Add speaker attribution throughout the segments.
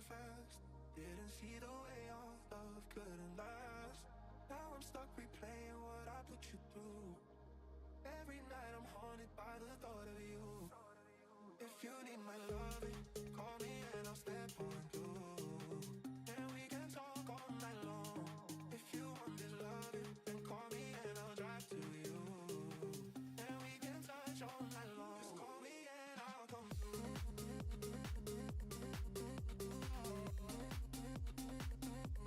Speaker 1: fast. Didn't see the way our love couldn't last. Now I'm stuck replaying what I put you through. Every night I'm haunted by the thought of you. If you need my loving, call me and I'll step on through. And we can talk all night long. If you want this loving, then call me and I'll drive to you. And we can touch all night long. Just call me and I'll come through.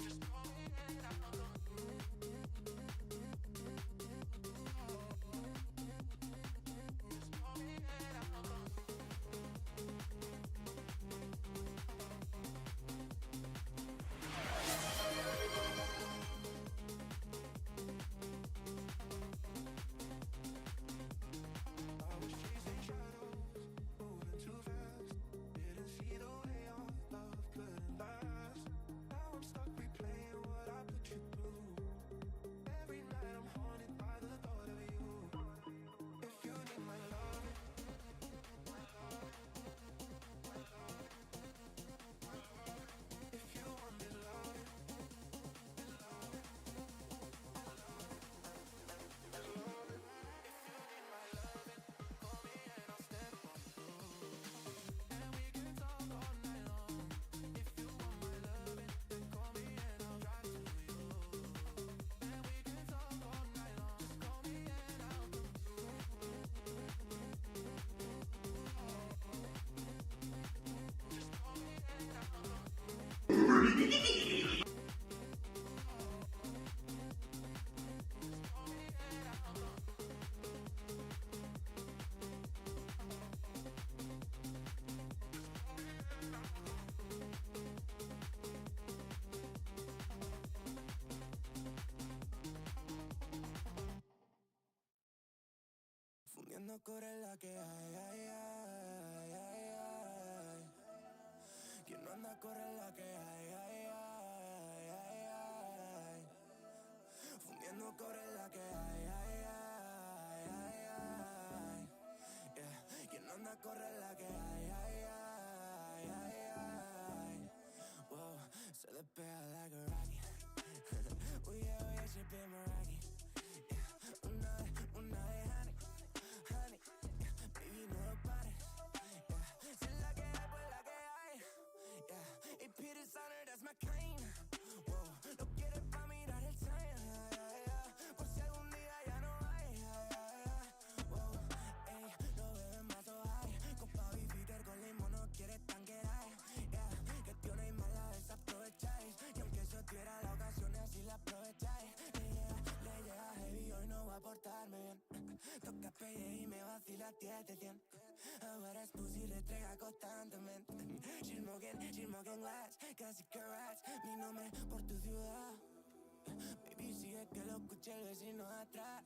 Speaker 1: Just call me and I'll come through. Just call me and I'll come through. I was chasing shadows, moving too fast. Didn't see the way our love couldn't last. Now I'm stuck replaying what I put you through. Every night I'm haunted by the thought of you. If you need my loving, if you want this loving, if you need my loving, call me and I'll step on through. And we can talk all night long. If you want my loving, then call me and I'll drive to you. And we can talk all night long. Just call me and I'll come through. Just call me and I'll come through. Fundiendo core la que hay, ay, ay, ay, ay. Quien no anda corre la que hay, ay, ay, ay, ay. Fundiendo core la que hay, ay, ay, ay, ay. Yeah. Quien no anda corre la que hay, ay, ay, ay, ay. Whoa, se despega like a rocket. Oh yeah, she been Meraki. Yeah. Una vez, honey, honey. Yeah. Baby, no lo pares. Yeah. Si es la que hay, pues la que hay. Yeah. Y Peter Sonner, that's my kind. Whoa, lo quieres pa' mirar el time. Yeah, yeah, yeah. Por si algún día ya no hay. Yeah, yeah, yeah. Whoa, ey, no beben vaso high. Copa Peter con limón no quieres tanquear. Yeah, que tiene y mala desaprovecháis. Y aunque eso tuviera la ocasión, así la aprovecháis. Le llega heavy, hoy no va a portarme bien. Toca pelle y me vacila 10 de 100. Ahora es pussy, retrega constantemente. She's smoking glass, casi que rats. Mi nombre por tu ciudad. Baby, sigue que lo escuche el vecino atrás.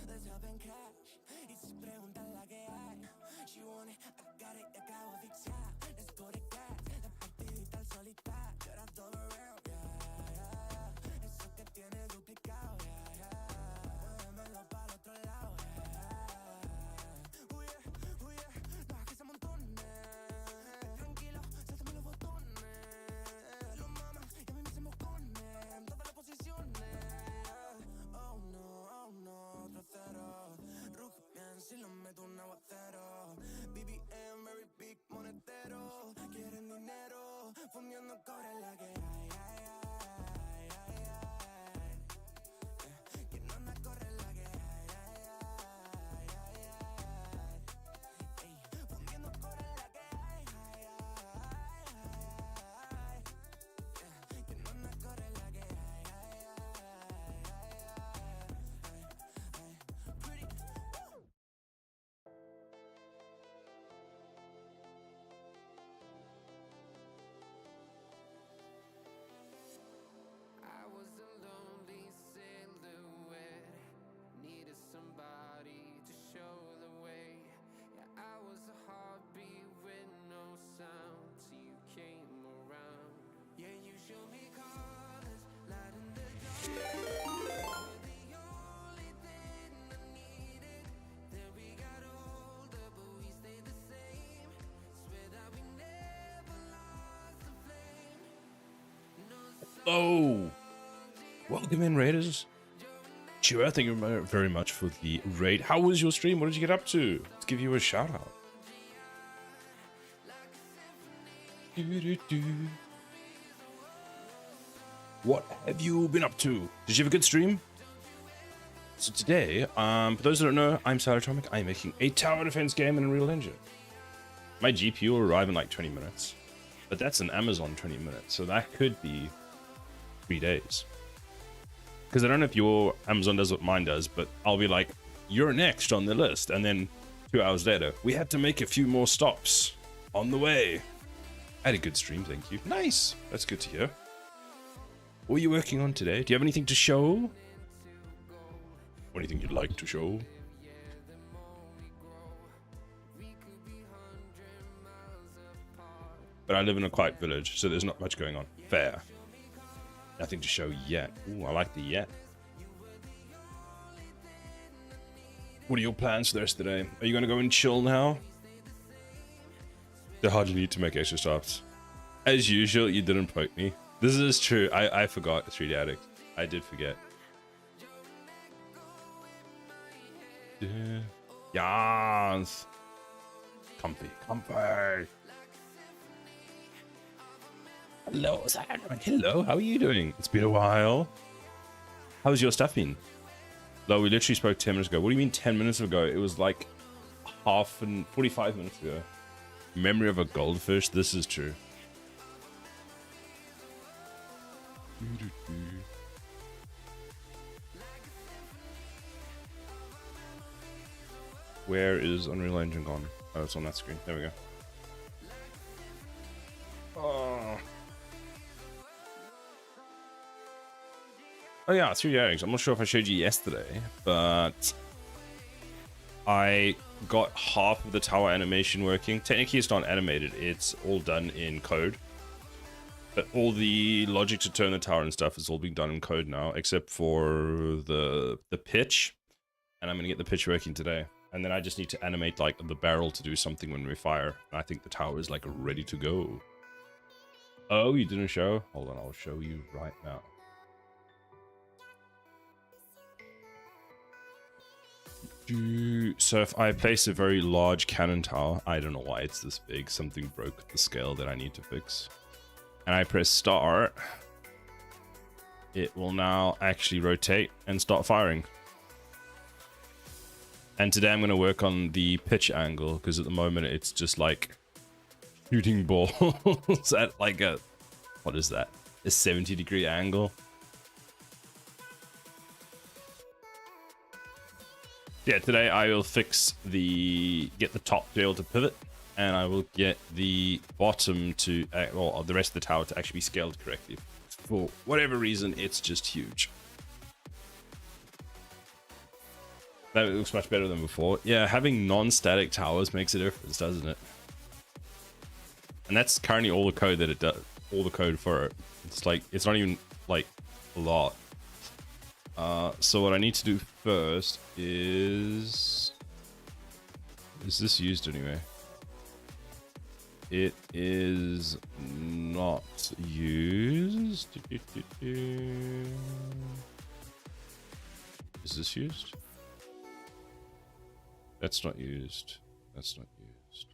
Speaker 1: Let's hop and crash. Y si preguntan la que hay, she want it, I got it, te acabo de fixar. Let's go to gas, la partidita al solitario. You're all around, yeah, yeah. Eso que tiene duplicado, yeah, yeah. Muévemelo para el otro lado, yeah. Oh yeah, no, que se amontone. Tranquilo, sáltame los botones. Los mamas y a mí me se moconen. Todas las posiciones. Oh no, otro cero. Ruge bien si lo meto un aguacero. BBM, very big monetero. Quieren dinero, fundiendo cobre en la que hay, ay, ay, ay, ay. Quien no anda corre la que hay, ay, ay, ay, ay. Ey, fundiendo cobre en la que hay, ay, ay, ay, ay. Quien no anda corre la que hay, ay, ay, ay, ay. Pretty.
Speaker 2: Oh, welcome in, Raiders. Chewer, thank you very much for the raid. How was your stream? What did you get up to? Let's give you a shout out. What have you been up to? Did you have a good stream? So today, for those that don't know, I'm Cyberatomic. I'm making a tower defense game in Unreal Engine. My GPU will arrive in like 20 minutes, but that's an Amazon 20 minutes, so that could be 3 days. Because I don't know if your Amazon does what mine does, but I'll be like, you're next on the list, and then 2 hours later, we had to make a few more stops on the way. I had a good stream, thank you. Nice, that's good to hear. What are you working on today? Do you have anything to show? Anything you'd like to show? But I live in a quiet village, so there's not much going on. Fair. Nothing to show yet. Ooh, I like the yet. What are your plans for the rest of the day? Are you going to go and chill now? They hardly need to make extra stops. As usual, you didn't poke me. This is true. I forgot 3D Addict. I did forget. Yes. Comfy. Hello, hello, how are you doing? It's been a while. How's your stuff been? No, we literally spoke 10 minutes ago. What do you mean 10 minutes ago? It was like 45 minutes ago. Memory of a goldfish? This is true. Where is Unreal Engine gone? Oh, it's on that screen. There we go. Oh yeah, 3D Addict. I'm not sure if I showed you yesterday, but I got half of the tower animation working. Technically, it's not animated. It's all done in code. But all the logic to turn the tower and stuff is all being done in code now, except for the pitch. And I'm going to get the pitch working today. And then I just need to animate like the barrel to do something when we fire. And I think the tower is like ready to go. Oh, you didn't show? Hold on, I'll show you right now. So if I place a very large cannon tower, I don't know why it's this big, something broke the scale that I need to fix. And I press start, it will now actually rotate and start firing. And today I'm going to work on the pitch angle, because at the moment it's just like shooting balls at like a, what is that? A 70-degree angle. Yeah, today I will fix get the top to be able to pivot, and I will get the bottom to, well, the rest of the tower to actually be scaled correctly. For whatever reason, it's just huge. That looks much better than before. Yeah, having non-static towers makes a difference, doesn't it? And that's currently all the code that it does, all the code for it. It's like, it's not even like a lot. So what I need to do first is this used anyway? It is not used. Is this used? That's not used. That's not used.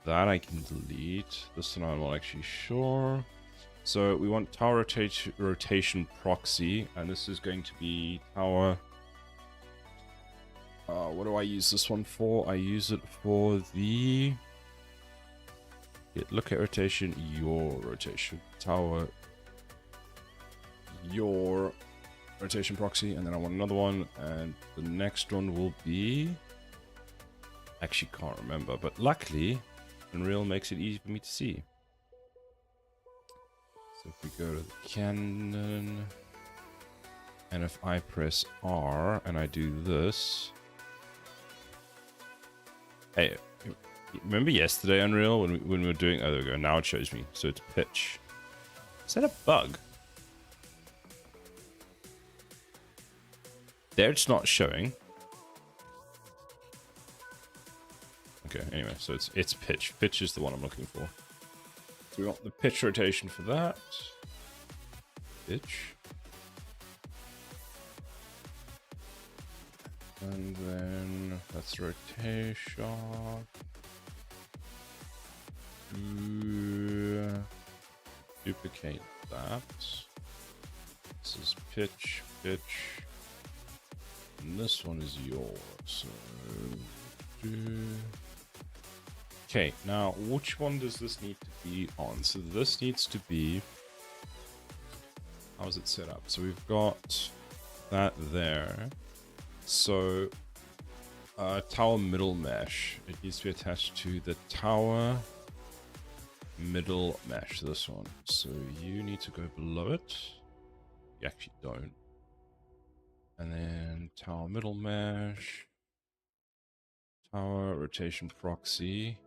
Speaker 2: That I can delete. This one I'm not actually sure. So we want tower rotation proxy, and this is going to be tower. What do I use this one for? I use it for the look at rotation, your rotation, tower, your rotation proxy, and then I want another one, and the next one will be, actually can't remember, but luckily Unreal makes it easy for me to see. So if we go to the cannon, and if I press R and I do this, hey, remember yesterday Unreal when we were doing, oh there we go, now it shows me, so it's pitch. Is that a bug? There it's not showing. Okay, anyway, so it's pitch. Pitch is the one I'm looking for. So we want the pitch rotation for that. Pitch. And then that's rotation. Duplicate that. This is pitch, pitch. And this one is yours. So, okay, now which one does this need to be on? So this needs to be... How is it set up? So we've got that there. So tower middle mesh. It needs to be attached to the tower middle mesh, this one. So you need to go below it. You actually don't. And then tower middle mesh. Tower rotation proxy.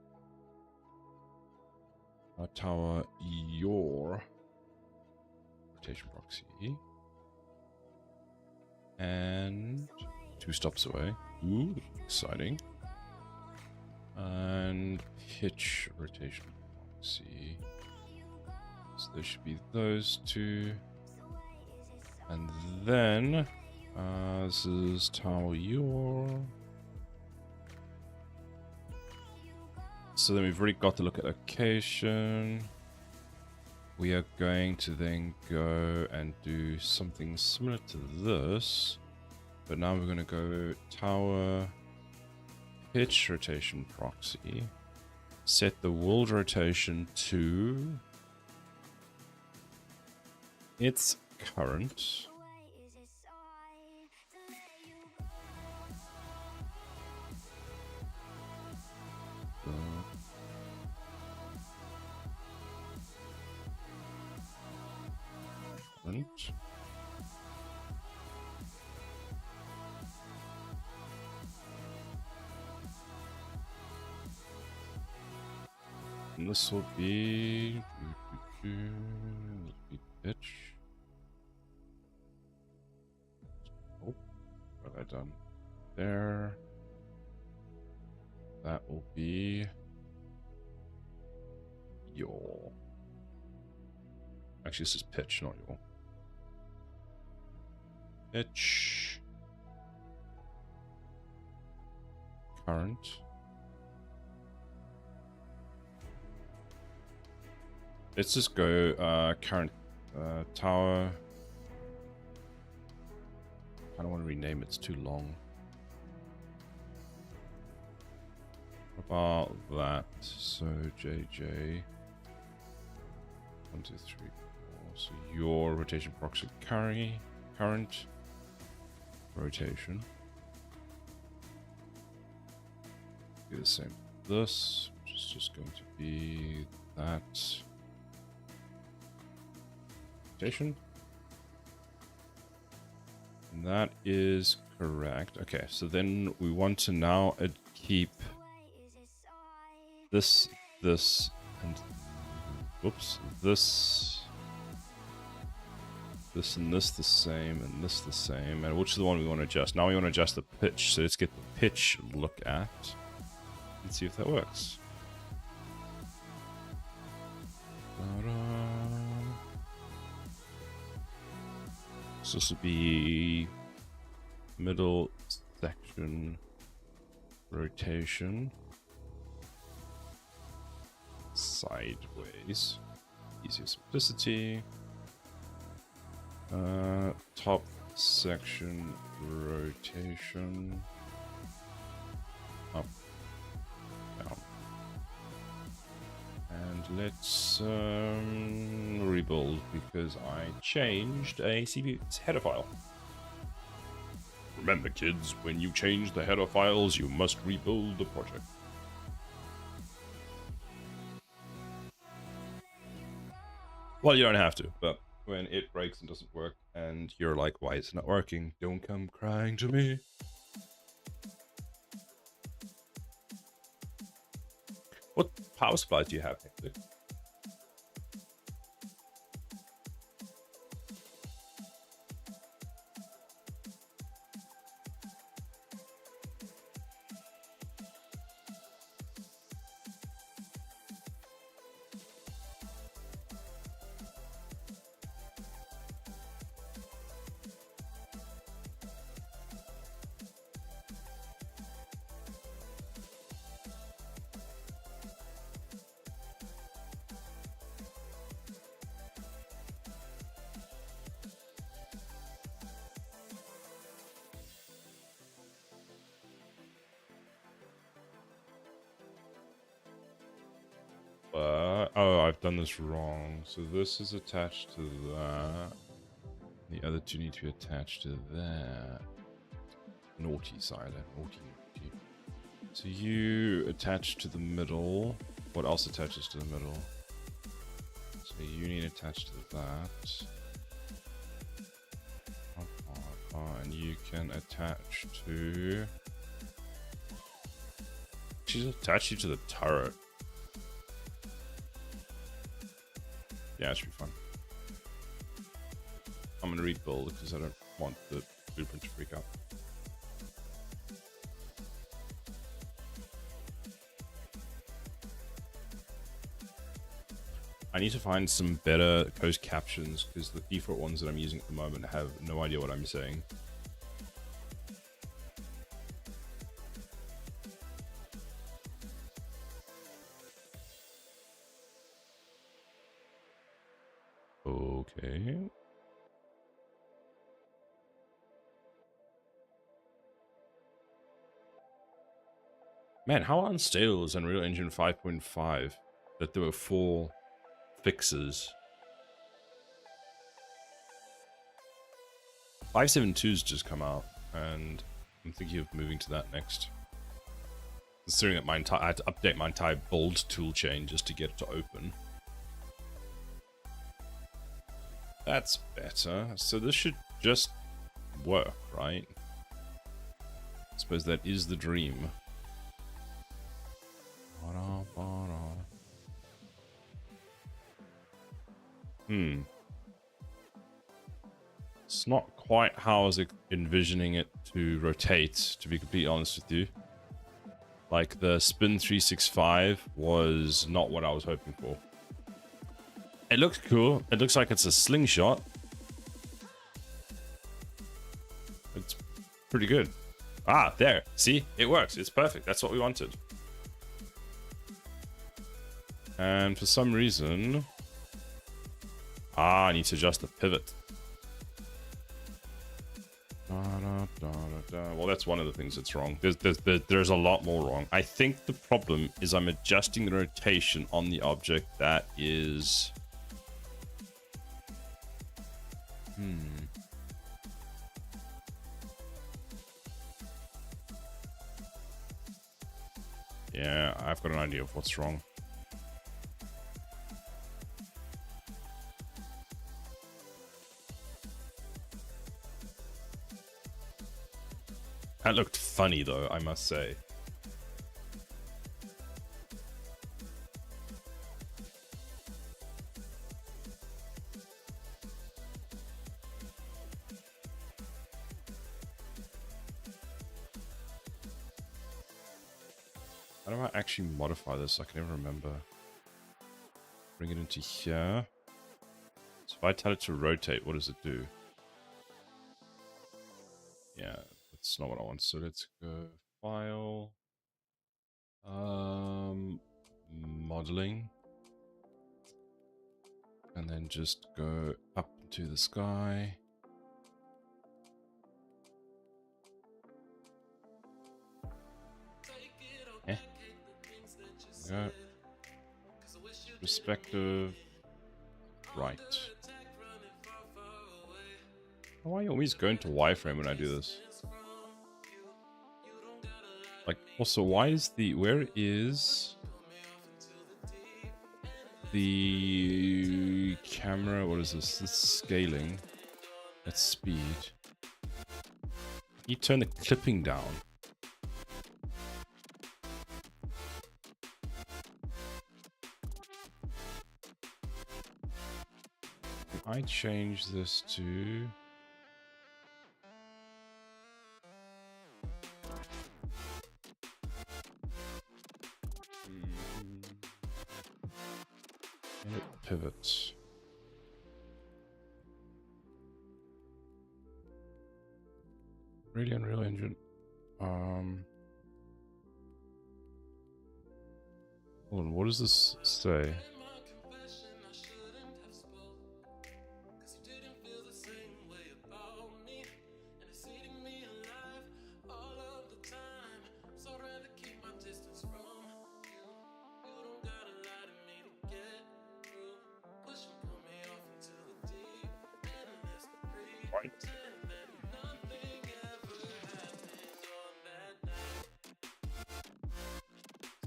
Speaker 2: Tower your rotation proxy. And 2 stops away. Ooh, exciting. And pitch rotation proxy. So there should be those 2. And then this is tower your. So then we've already got to look at location. We are going to then go and do something similar to this. But now we're going to go tower pitch rotation proxy. Set the world rotation to its current. And this will be pitch. Oh, what have I done? There. That will be your. Actually, this is pitch, not your. Pitch. Current. Let's just go current tower. I don't want to rename it, it's too long. What about that? So JJ 1, 2, 3, 4. So your rotation proxy current rotation. Do the same with this, which is just going to be that rotation. And that is correct. Okay, so then we want to now keep this, and whoops, this and this the same, and this the same. And which is the one we want to adjust? Now we want to adjust the pitch. So let's get the pitch look at and see if that works. So this would be middle section rotation sideways, easy simplicity. Top section rotation up, down. And let's rebuild because I changed a CPU header file. Remember, kids, when you change the header files, you must rebuild the project. Well, you don't have to, but when it breaks and doesn't work, and you're like, why is it not working? Don't come crying to me. What power supplies do you have, Hector? Oh, I've done this wrong. So this is attached to that. The other two need to be attached to that. Naughty silent, naughty, naughty. So you attach to the middle. What else attaches to the middle? So you need attached to that. And you can attach to... She's attached you to the turret. Yeah, it should be fun. I'm gonna rebuild because I don't want the blueprint to freak out. I need to find some better closed captions because the default ones that I'm using at the moment have no idea what I'm saying. Okay. Man, how unstable is Unreal Engine 5.5 that there were 4 fixes? 5.7.2's just come out, and I'm thinking of moving to that next. Considering that I had to update my entire build toolchain just to get it to open. That's better. So this should just work, right? I suppose that is the dream. It's not quite how I was envisioning it to rotate, to be completely honest with you. Like, the spin 365 was not what I was hoping for. It looks cool. It looks like it's a slingshot. It's pretty good. Ah, there. See? It works. It's perfect. That's what we wanted. And for some reason... I need to adjust the pivot. Well, that's one of the things that's wrong. There's a lot more wrong. I think the problem is I'm adjusting the rotation on the object that is... Yeah, I've got an idea of what's wrong. That looked funny, though, I must say. How do I actually modify this? I can never remember. Bring it into here. So if I tell it to rotate, what does it do? Yeah, that's not what I want. So let's go File, Modeling, and then just go up to the sky. Go. Perspective. Right. Why are you always going to wireframe when I do this? Like, also, why is the... Where is the camera? What is this? This is scaling. That's speed. You turn the clipping down. I change this to... And it pivots. Really Unreal Engine. Hold on, what does this say? Right.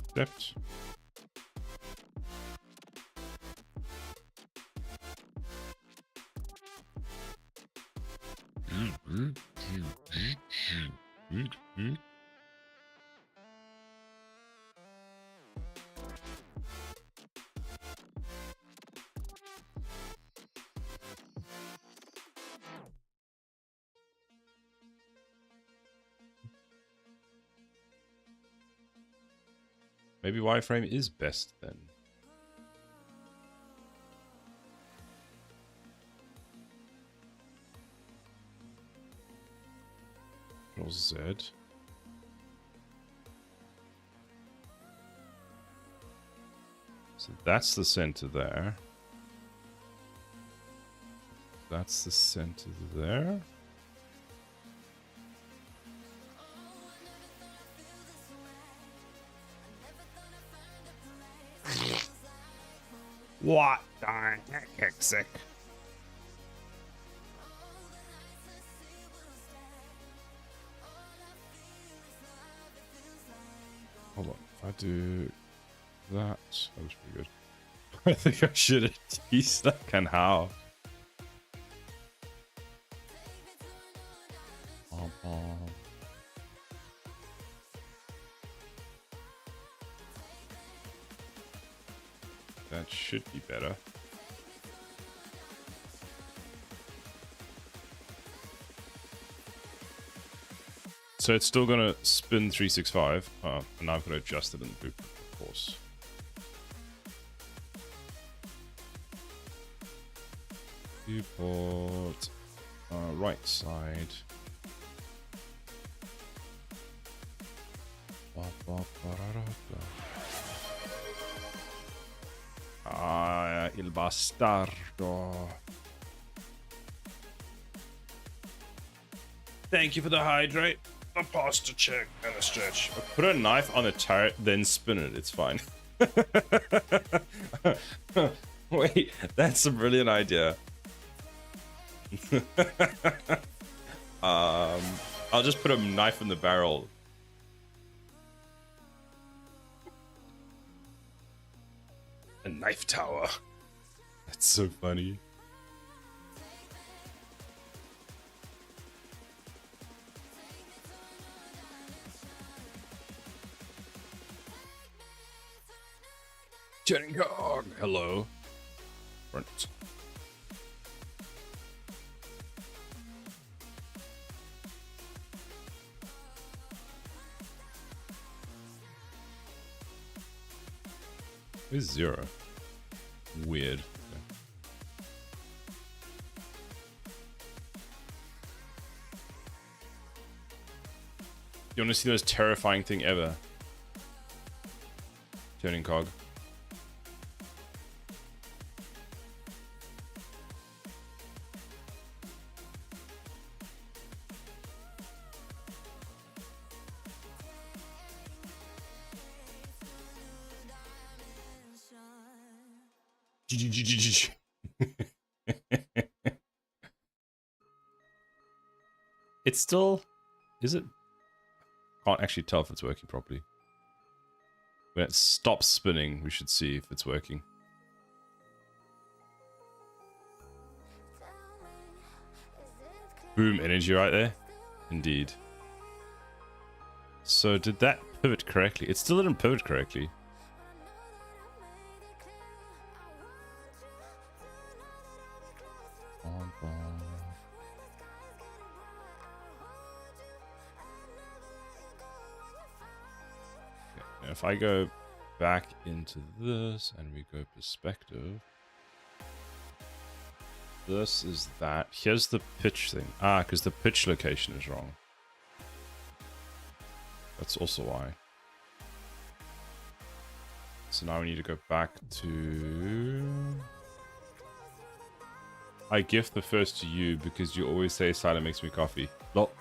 Speaker 2: Stepped. Maybe wireframe is best then. Control Z. So that's the center there. That's the center there. What the heck, sick? Hold on. If I do that, that was pretty good. I think I should have teased that and how. That should be better. So it's still gonna spin 365, and now I'm gonna adjust it in the boot, of course. Viewport, right side. Ah, il bastardo. Thank you for the hydrate, a pasta check, and a stretch. Put a knife on the turret, then spin it. It's fine. Wait, that's a brilliant idea. I'll just put a knife in the barrel. A knife tower. That's so funny. Turning cog. Hello. Front. Where's 0? Weird. Okay. You want to see the most terrifying thing ever? Turning cog. It's still... Is it? Can't actually tell if it's working properly. When it stops spinning, we should see if it's working. Boom, energy right there. Indeed. So did that pivot correctly? It still didn't pivot correctly. If I go back into this and we go perspective, this is that. Here's the pitch thing. Ah, because the pitch location is wrong. That's also why. So now we need to go back to... I gift the first to you because you always say silent makes me coffee. Lol.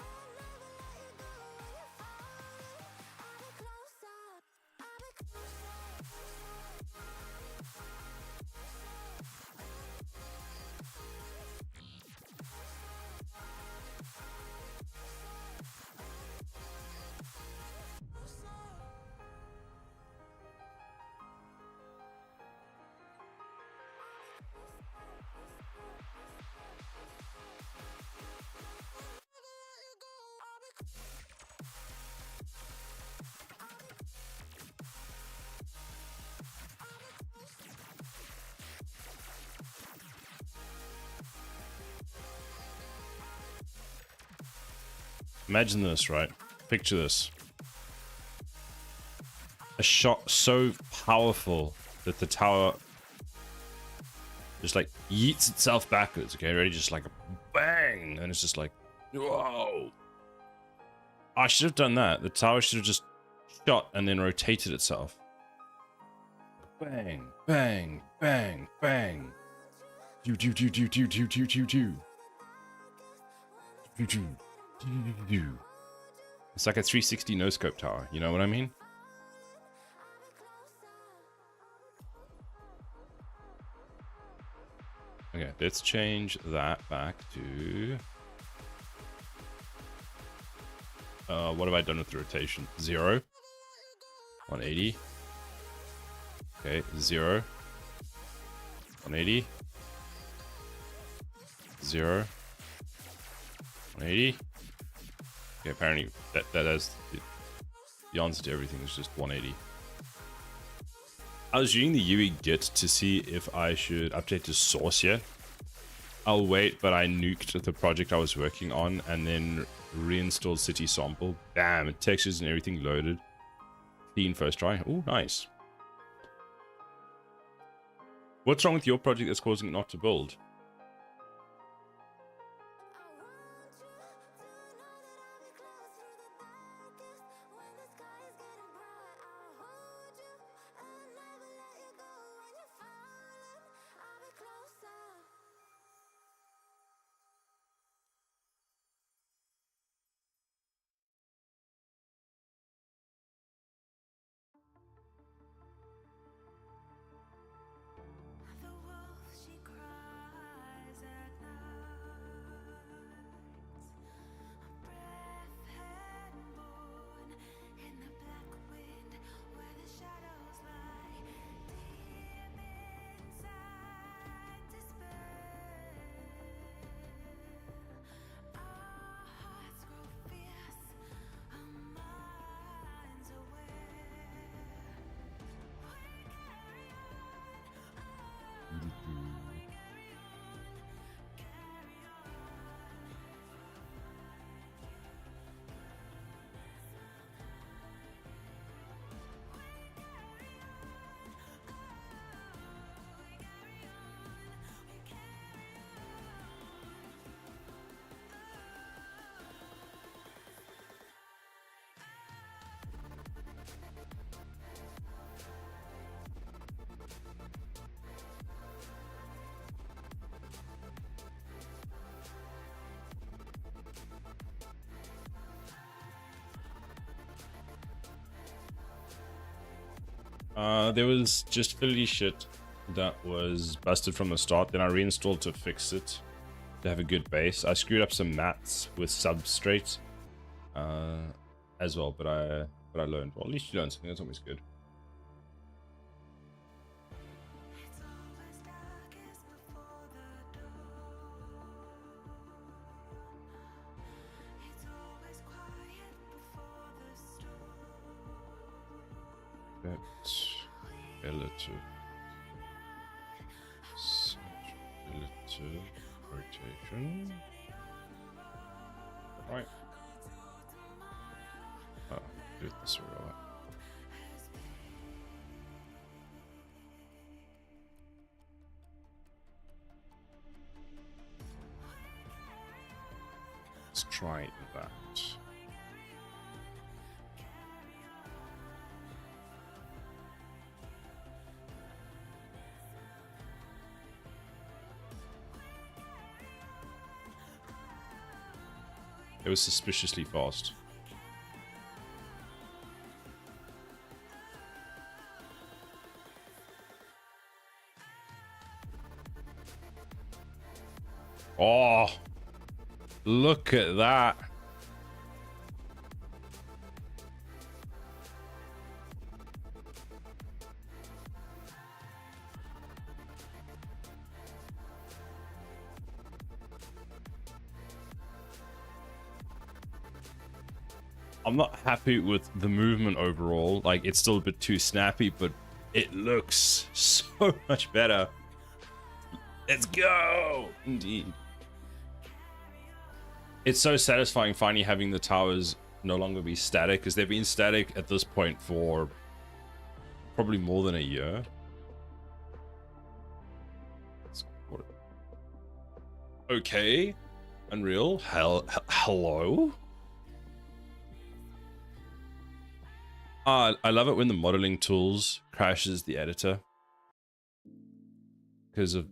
Speaker 2: Imagine this, right? Picture this. A shot so powerful that the tower just like yeets itself backwards, okay? Ready? Just like a bang! And it's just like, whoa! I should have done that. The tower should have just shot and then rotated itself. Bang, bang, bang, bang. Do, do, do, do, do, do, do, do, do. Do, do, do, do, do. It's like a 360 no-scope tower, you know what I mean? Okay, let's change that back to... what have I done with the rotation? 0. 180. Okay, 0. 180. 0. 180. Okay, apparently that has the answer to everything is just 180. I was reading the UE Git to see if I should update the source yet. I'll wait, but I nuked the project I was working on and then reinstalled City Sample. Bam, textures and everything loaded. Clean first try. Oh, nice. What's wrong with your project that's causing it not to build? There was just fiddly shit that was busted from the start. Then I reinstalled to fix it to have a good base. I screwed up some mats with substrate as well, but I learned. Well, at least you learned something. That's always good. Relative rotation. Right. Oh, do it this way. Let's try that. It was suspiciously fast. Oh, look at that. I'm not happy with the movement overall. Like, it's still a bit too snappy, but it looks so much better. Let's go! Indeed. It's so satisfying finally having the towers no longer be static, because they've been static at this point for probably more than a year. Okay. Unreal. Hello? I love it when the modeling tools crashes the editor. Because of...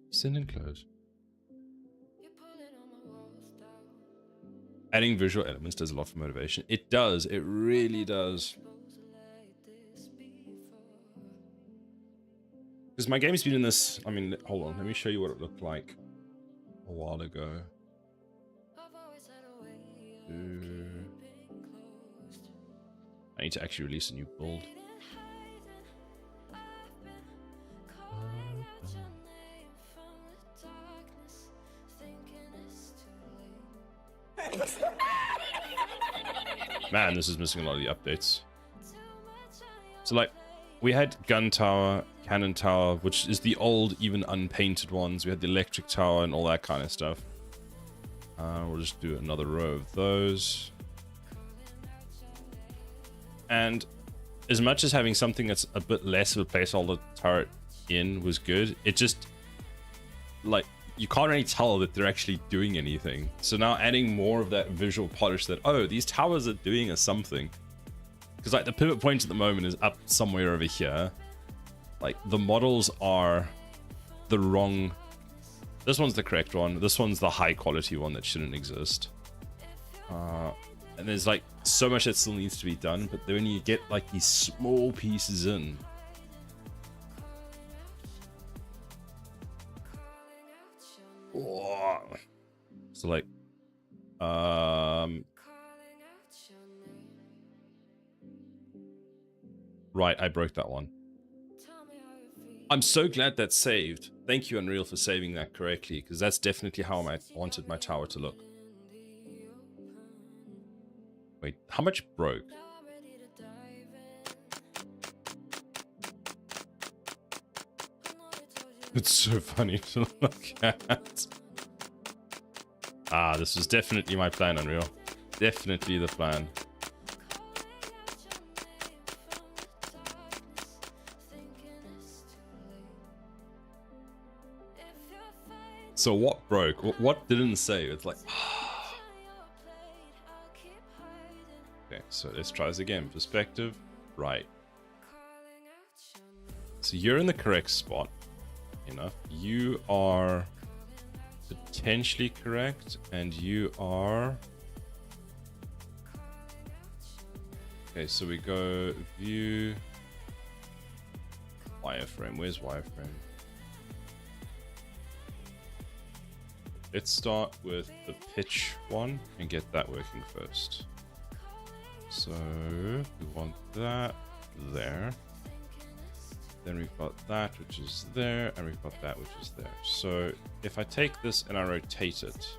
Speaker 2: Send and close. Adding visual elements does a lot for motivation. It does. It really does. Because my game's been in this... I mean, hold on. Let me show you what it looked like a while ago. I need to actually release a new build. Man, this is missing a lot of the updates. So, like, we had gun tower, cannon tower, which is the old, even unpainted ones. We had the electric tower and all that kind of stuff. We'll just do another row of those. And as much as having something that's a bit less of a placeholder turret in was good, it just, like, you can't really tell that they're actually doing anything. So now adding more of that visual polish that, oh, these towers are doing a something. Because, like, the pivot point at the moment is up somewhere over here. Like, the models are the wrong... This one's the correct one. This one's the high quality one that shouldn't exist. And there's, like, so much that still needs to be done. But then when you get, like, these small pieces in... Oh. So, like... Right, I broke that one. I'm so glad that's saved. Thank you, Unreal, for saving that correctly, because that's definitely how I wanted my tower to look. Wait, how much broke? It's so funny to look at. Ah, this was definitely my plan, Unreal. Definitely the plan. So what broke? What didn't save? It's like... Okay, so let's try this again. Perspective. Right. So you're in the correct spot. Enough. You are potentially correct, and you are... Okay, so we go view... Wireframe. Where's wireframe? Let's start with the pitch one and get that working first. So we want that there. Then we've got that, which is there, and we've got that, which is there. So if I take this and I rotate it,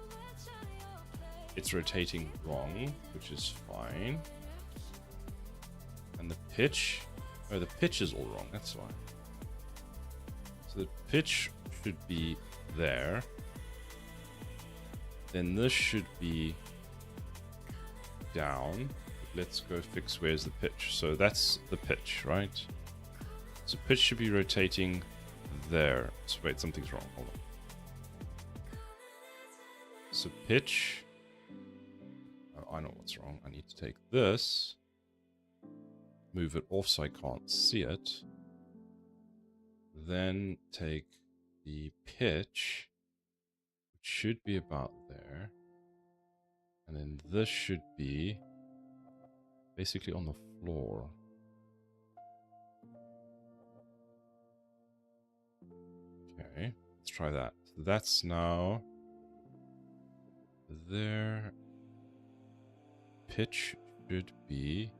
Speaker 2: it's rotating wrong, which is fine. And the pitch, oh, the pitch is all wrong, that's why. So the pitch should be there. Then this should be down. Let's go fix where's the pitch. So that's the pitch, right? So pitch should be rotating there. So wait, something's wrong. Hold on. So pitch. Oh, I know what's wrong. I need to take this, move it off so I can't see it. Then take the pitch, which should be about there. And then this should be basically on the floor. Okay, let's try that. So that's now there. Pitch should be...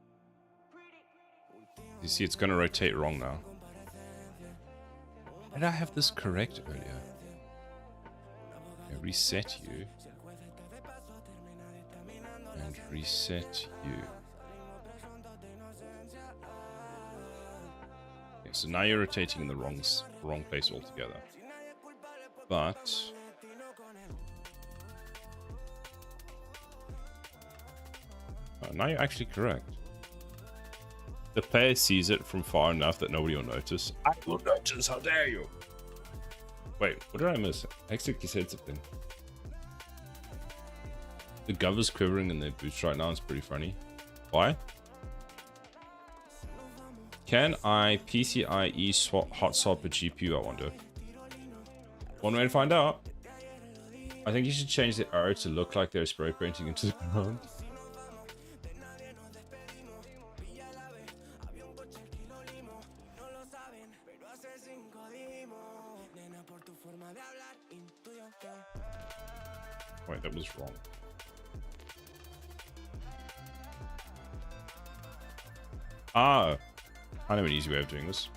Speaker 2: You see, it's going to rotate wrong now. Did I have this correct earlier? Okay, reset you. And reset you. Okay, so now you're rotating in the wrong place altogether. But now you're actually correct. The player sees it from far enough that nobody will notice. I will notice, how dare you! Wait, what did I miss? I accidentally said something. The Gov's quivering in their boots right now is pretty funny. Why? Can I PCIe swap hot swap a GPU, I wonder? One way to find out. I think you should change the arrow to look like they're spray painting into the ground. Wait, that was wrong. Ah, I know an easy way of doing this.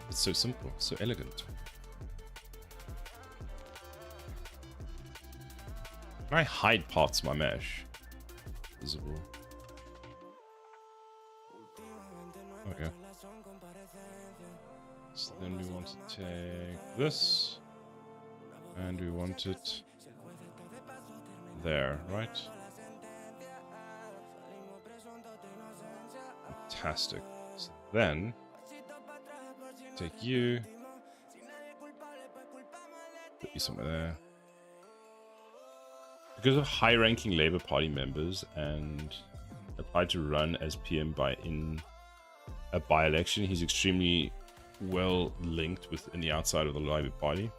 Speaker 2: It's so simple, so elegant. Can I hide parts of my mesh? Visible. Okay. So then we want to take this. And we want it there, right? Fantastic. So then take you, put you somewhere there. Because of high-ranking Labour Party members and applied to run as PM in a by-election, he's extremely well linked within the outside of the Labour Party.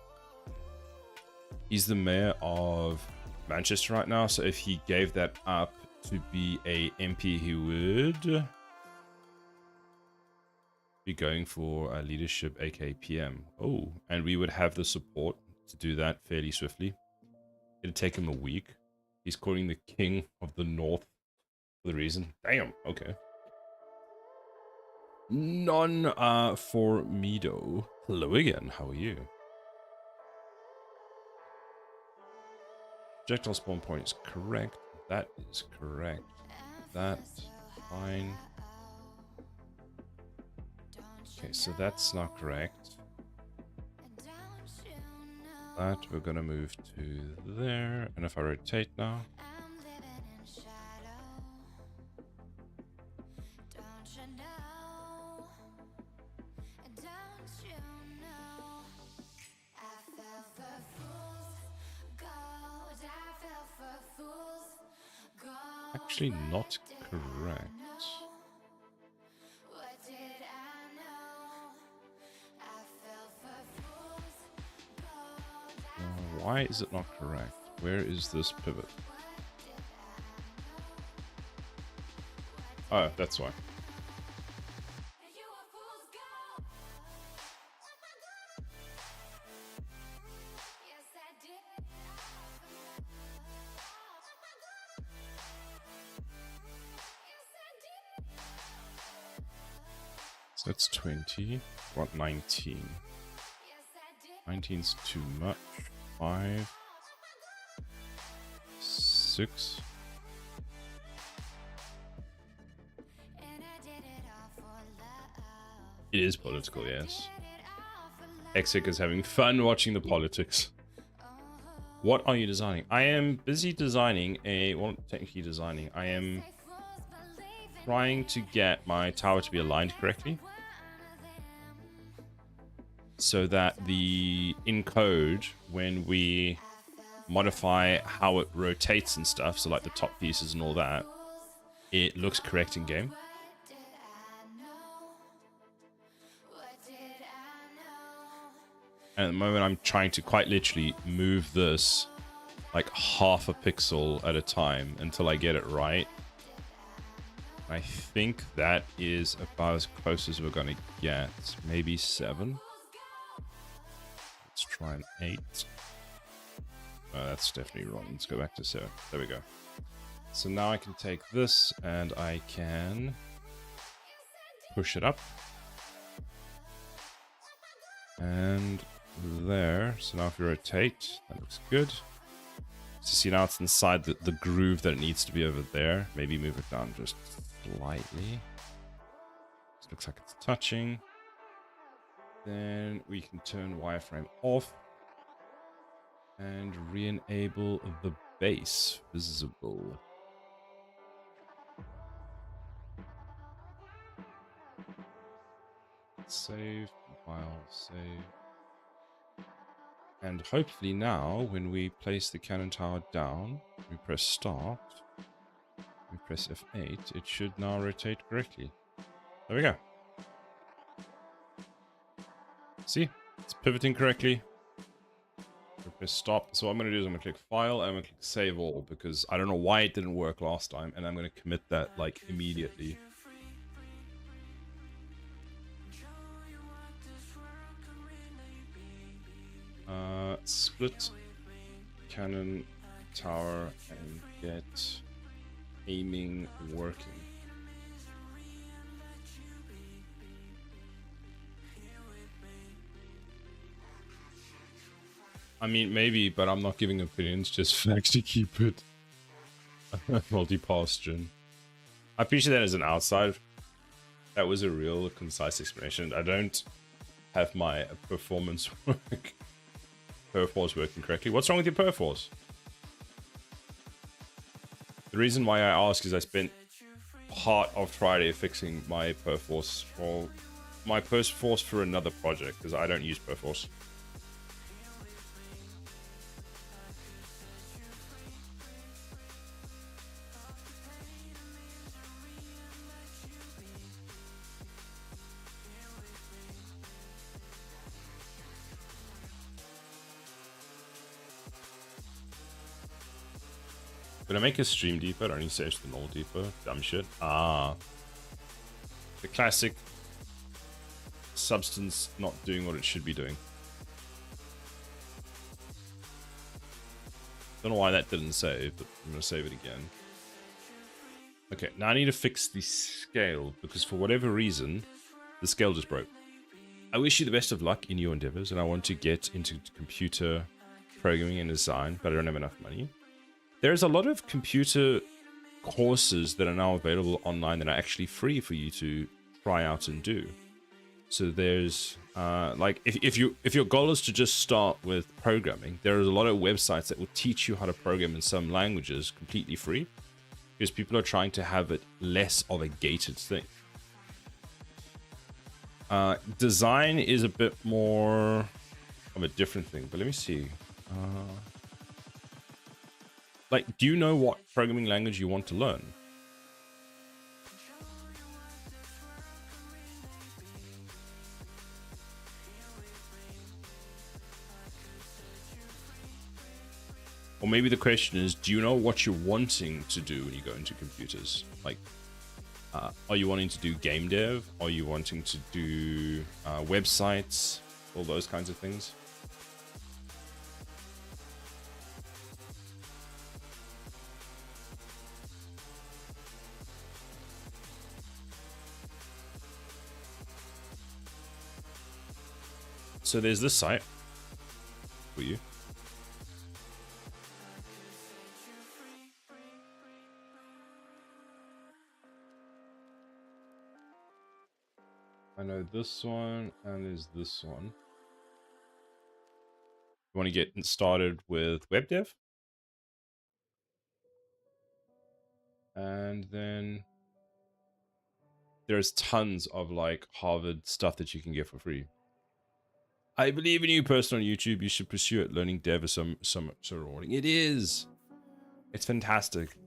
Speaker 2: He's the mayor of Manchester right now, so if he gave that up to be a MP, he would be going for a leadership, aka PM. Oh, and we would have the support to do that fairly swiftly. It'd take him a week. He's calling the King of the North for the reason. Damn, okay. None for Mido. Hello again, how are you? Projectile spawn point is correct. That is correct. That, fine. Okay, so that's not correct. That we're gonna move to there, and if I rotate now, actually not correct. Why is it not correct? Where is this pivot? Oh, that's why. So that's 20. What, 19? 19's too much. 5, 6. It is political, yes. Exik is having fun watching the politics. What are you designing? I am busy designing well, technically designing. I am trying to get my tower to be aligned correctly, so that in code, when we modify how it rotates and stuff, so like the top pieces and all that, it looks correct in game. And at the moment I'm trying to quite literally move this like half a pixel at a time until I get it right. I think that is about as close as we're gonna get. Maybe 7. Let's try an 8. Oh, that's definitely wrong. Let's go back to 7. There we go. So now I can take this and I can push it up. And there. So now if we rotate, that looks good. So see now it's inside the groove that it needs to be over there. Maybe move it down just slightly. This looks like it's touching. Then we can turn wireframe off and re-enable the base visible. Save, compile, save. And hopefully now, when we place the cannon tower down, we press start, we press F8, it should now rotate correctly. There we go. See? It's pivoting correctly. We press stop. So what I'm going to do is I'm going to click File, and I'm going to click Save All, because I don't know why it didn't work last time, and I'm going to commit that, like, immediately. Split cannon tower and get aiming working. I mean, maybe, but I'm not giving opinions, just facts to keep it multi-pass gen. I appreciate that as an outside. That was a real concise explanation. I don't have my performance work. Perforce working correctly. What's wrong with your perforce? The reason why I ask is I spent part of Friday fixing my perforce for my perforce for another project because I don't use perforce. Did I make his stream deeper? It only saves the null deeper. Dumb shit. Ah. The classic substance not doing what it should be doing. Don't know why that didn't save, but I'm going to save it again. Okay, now I need to fix the scale, because for whatever reason, the scale just broke. I wish you the best of luck in your endeavors, and I want to get into computer programming and design, but I don't have enough money. There's a lot of computer courses that are now available online that are actually free for you to try out and do. So there's like if your goal is to just start with programming, there are a lot of websites that will teach you how to program in some languages completely free, because people are trying to have it less of a gated thing. Design is a bit more of a different thing, but let me see. Like, do you know what programming language you want to learn? Or maybe the question is, do you know what you're wanting to do when you go into computers? Like, are you wanting to do game dev? Are you wanting to do websites? All those kinds of things? So there's this site for you. I know this one, and there's this one. You want to get started with web dev? And then there's tons of like Harvard stuff that you can get for free. I believe in you, person on YouTube. You should pursue it. Learning dev is so rewarding. It is. It's fantastic.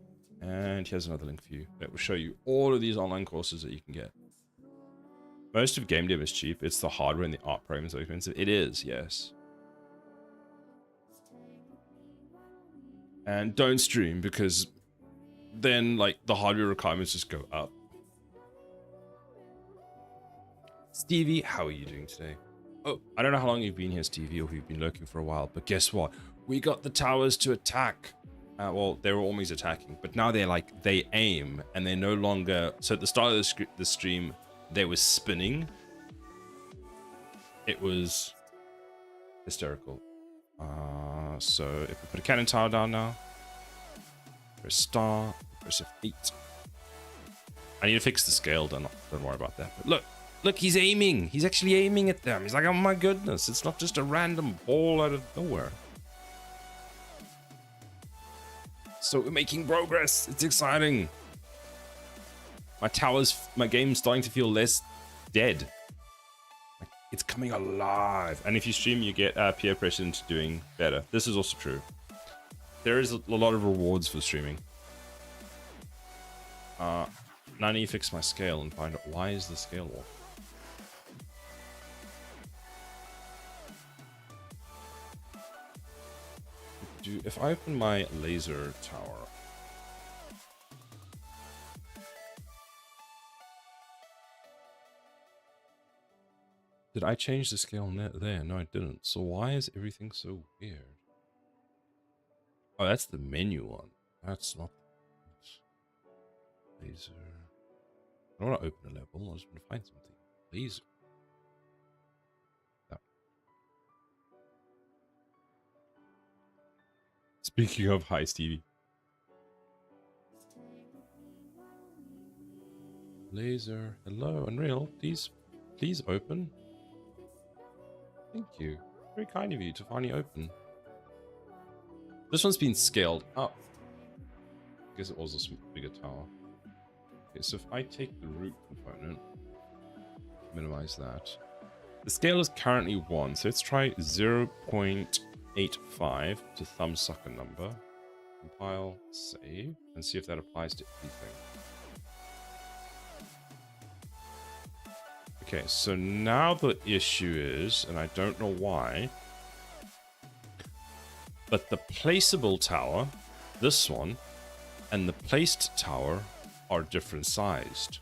Speaker 2: And here's another link for you that will show you all of these online courses that you can get. Most of game dev is cheap. It's the hardware and the art programs that are expensive. It is, yes. And don't stream, because then like the hardware requirements just go up. Stevie, how are you doing today? Oh, I don't know how long you've been here, Stevie, or if you've been lurking for a while, but guess what? We got the towers to attack. Well, they were always attacking, but now they're like, they aim, and they're no longer... So at the start of the stream, they were spinning. It was Hysterical. So if we put a cannon tower down now, press star, press F8. I need to fix the scale, don't worry about that. But look, he's aiming. He's actually aiming at them. He's like, oh my goodness, it's not just a random ball out of nowhere. So we're making progress. It's exciting. My game's starting to feel less dead. Like, it's coming alive. And if you stream, you get peer pressure into doing better. This is also true. There is a lot of rewards for streaming. Now I need to fix my scale and find out why is the scale off. If I open my laser tower, did I change the scale there? No, I didn't. So why is everything so weird? Oh, that's the menu one. That's not laser. I don't want to open a level. I just want to find something. Laser. That. Speaking of, hi Stevie. Laser. Hello, Unreal. Please open. Thank you. Very kind of you to finally open. This one's been scaled up. I guess it was a bigger tower. Okay, so if I take the root component, minimize that. The scale is currently 1, so let's try 0.85 to thumbsucker number. Compile, save, and see if that applies to everything. Okay, so now the issue is, and I don't know why, but the placeable tower, this one, and the placed tower are different sized.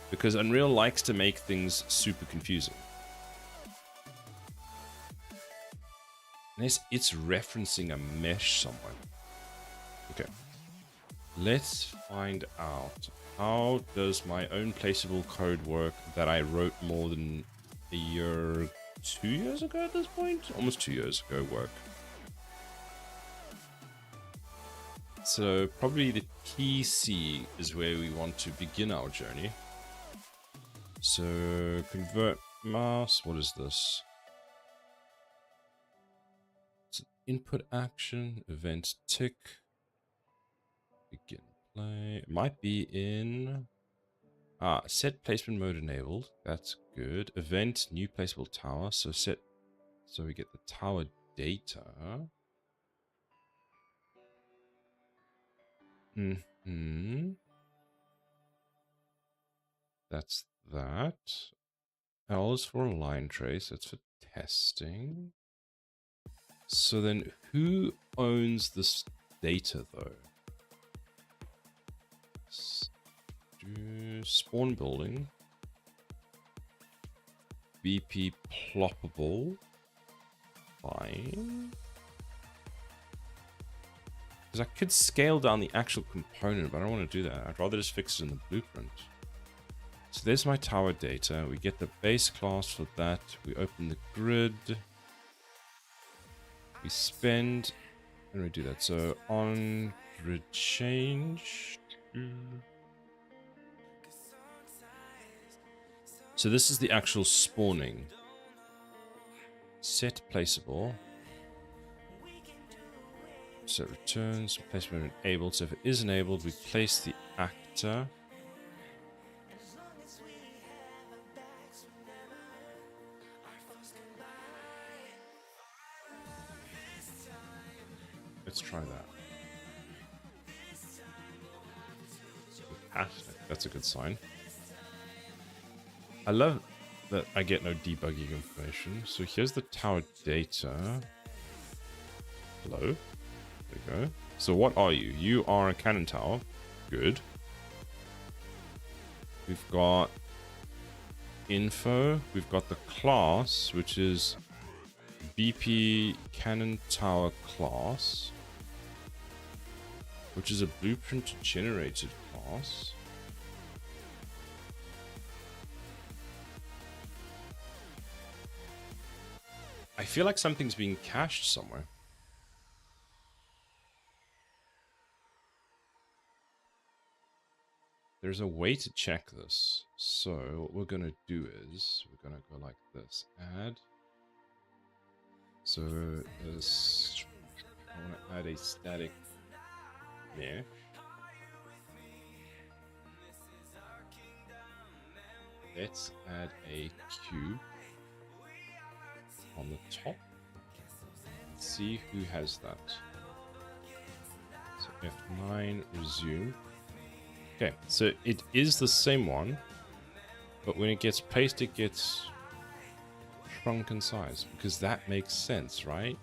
Speaker 2: Because Unreal likes to make things super confusing. Unless it's referencing a mesh somewhere. Okay. Let's find out. How does my own placeable code work that I wrote more than a year, 2 years ago at this point? Almost 2 years ago work. So probably the PC is where we want to begin our journey. So convert mouse, what is this? It's an input action, event tick, begin play. It might be in set placement mode enabled. That's good. Event new placeable tower. So we get the tower data. That's that. L is for a line trace. That's for testing. So then who owns this data though? Spawn building. BP ploppable. Fine. Because I could scale down the actual component, but I don't want to do that. I'd rather just fix it in the blueprint. So there's my tower data. We get the base class for that. We open the grid. We spend, and we do that. So on grid change. So this is the actual spawning. Set placeable. So returns, placement enabled. So if it is enabled, we place the actor. Let's try that. That's a good sign. I love that I get no debugging information. So here's the tower data. Hello. There we go. So what are you? You are a cannon tower. Good. We've got info. We've got the class, which is BP cannon tower class, which is a blueprint generated class. I feel like something's being cached somewhere. There's a way to check this. So what we're going to do is we're going to go like this. Add. So this, I want to add a static mesh. Let's add a cube on the top. Let's see who has that. So F9, resume. Okay, so it is the same one, but when it gets placed, it gets shrunk in size, because that makes sense, right?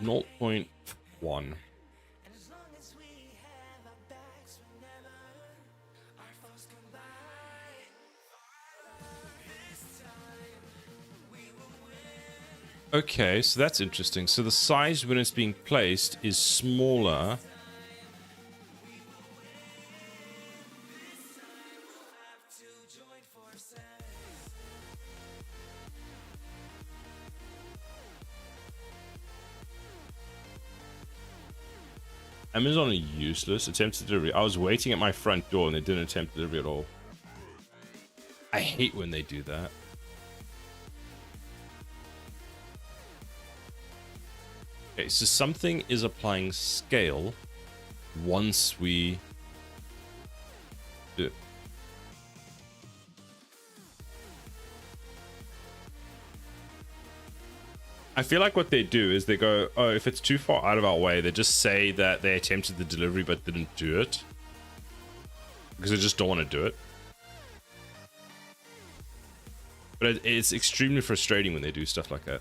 Speaker 2: 0.1. Okay, so that's interesting. So the size when it's being placed is smaller. Amazon are useless. Attempted delivery. I was waiting at my front door and they didn't attempt delivery at all. I hate when they do that. Okay, so something is applying scale once we do it. I feel like what they do is they go, oh, if it's too far out of our way, they just say that they attempted the delivery but didn't do it. Because they just don't want to do it. But it's extremely frustrating when they do stuff like that.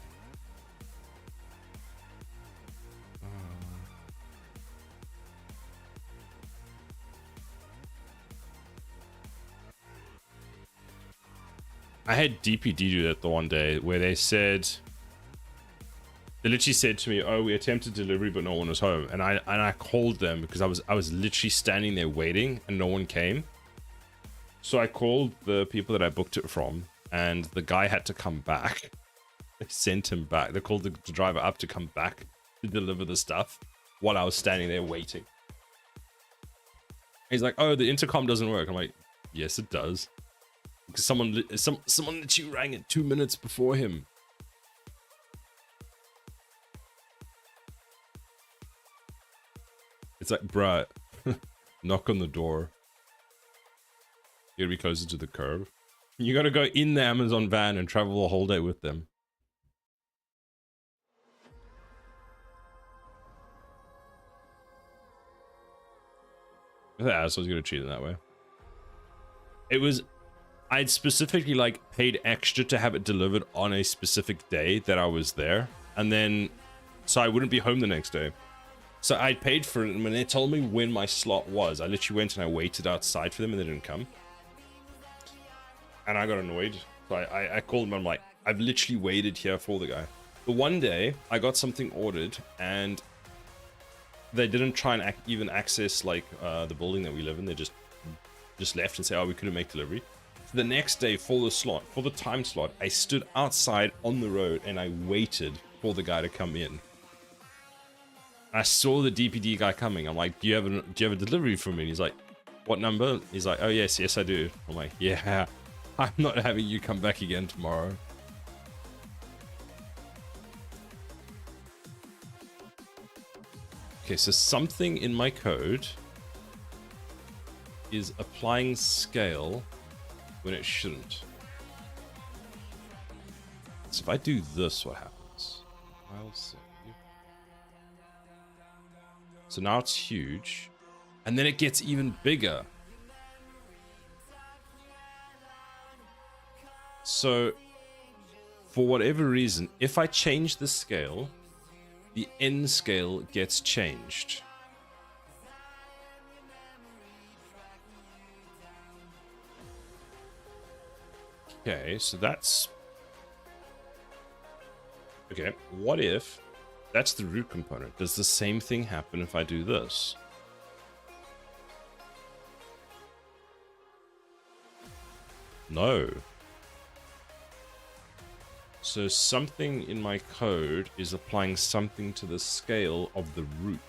Speaker 2: I had DPD do that the one day where they said, they literally said to me, "Oh, we attempted delivery, but no one was home." And I called them because I was literally standing there waiting and no one came. So I called the people that I booked it from, and the guy had to come back. They sent him back. They called the driver up to come back to deliver the stuff while I was standing there waiting. He's like, "Oh, the intercom doesn't work." I'm like, "Yes, it does." Because someone literally rang it 2 minutes before him. It's like, bruh, knock on the door. You gotta be closer to the curb. You gotta go in the Amazon van and travel the whole day with them. The asshole's gonna treat them that way. It was, I'd specifically like paid extra to have it delivered on a specific day that I was there, and then so I wouldn't be home the next day. So I paid for it, and when they told me when my slot was, I literally went and I waited outside for them, and they didn't come. And I got annoyed. So I called them, and I'm like, I've literally waited here for the guy. The one day, I got something ordered, and they didn't try and even access like the building that we live in. They just left and said, "Oh, we couldn't make delivery." So the next day, for the time slot, I stood outside on the road, and I waited for the guy to come in. I saw the DPD guy coming. I'm like, do you have a delivery for me? And he's like, what number? He's like, oh, yes, I do. I'm like, yeah, I'm not having you come back again tomorrow. Okay, so something in my code is applying scale when it shouldn't. So if I do this, what happens? I'll see. So now it's huge, and then it gets even bigger. So for whatever reason, if I change the scale, the end scale gets changed. Okay, so that's... Okay, what if... That's the root component. Does the same thing happen if I do this? No. So something in my code is applying something to the scale of the route.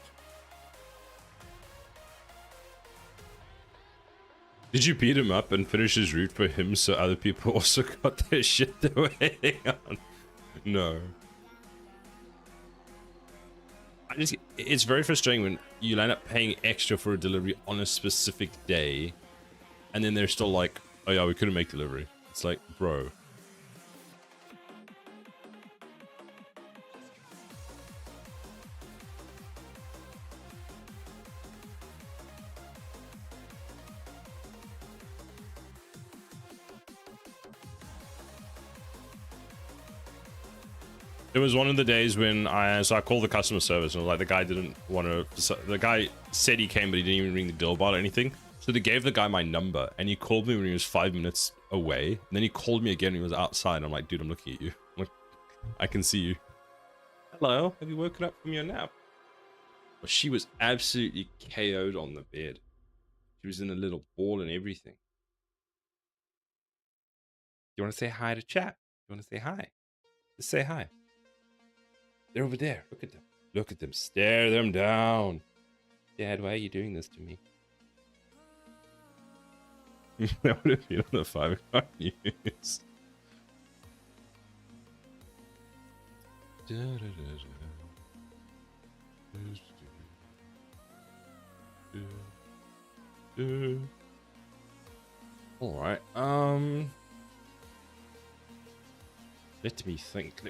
Speaker 2: Did you beat him up and finish his route for him so other people also got their shit they were heading on? No. It's very frustrating when you end up paying extra for a delivery on a specific day, and then they're still like, oh yeah, we couldn't make delivery. It's like, bro. It was one of the days when I called the customer service and like the guy didn't want to. The guy said he came, but he didn't even ring the doorbell or anything. So they gave the guy my number, and he called me when he was 5 minutes away. And then he called me again when he was outside. I'm like, dude, I'm looking at you. I'm like, I can see you. Hello, have you woken up from your nap? Well, she was absolutely KO'd on the bed. She was in a little ball and everything. You want to say hi to chat? You want to say hi? Just say hi. They're over there. Look at them. Look at them. Stare them down. Dad, why are you doing this to me? That would have been on the 5 o'clock news. Alright, let me think.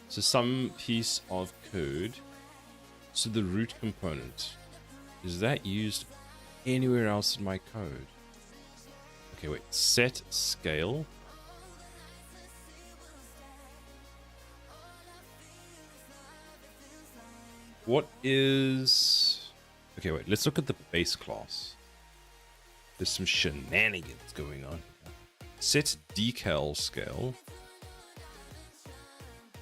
Speaker 2: So some piece of code. So the root component, is that used anywhere else in my code? Okay, wait, set scale. What is... Okay, wait, let's look at the base class. There's some shenanigans going on. Set decal scale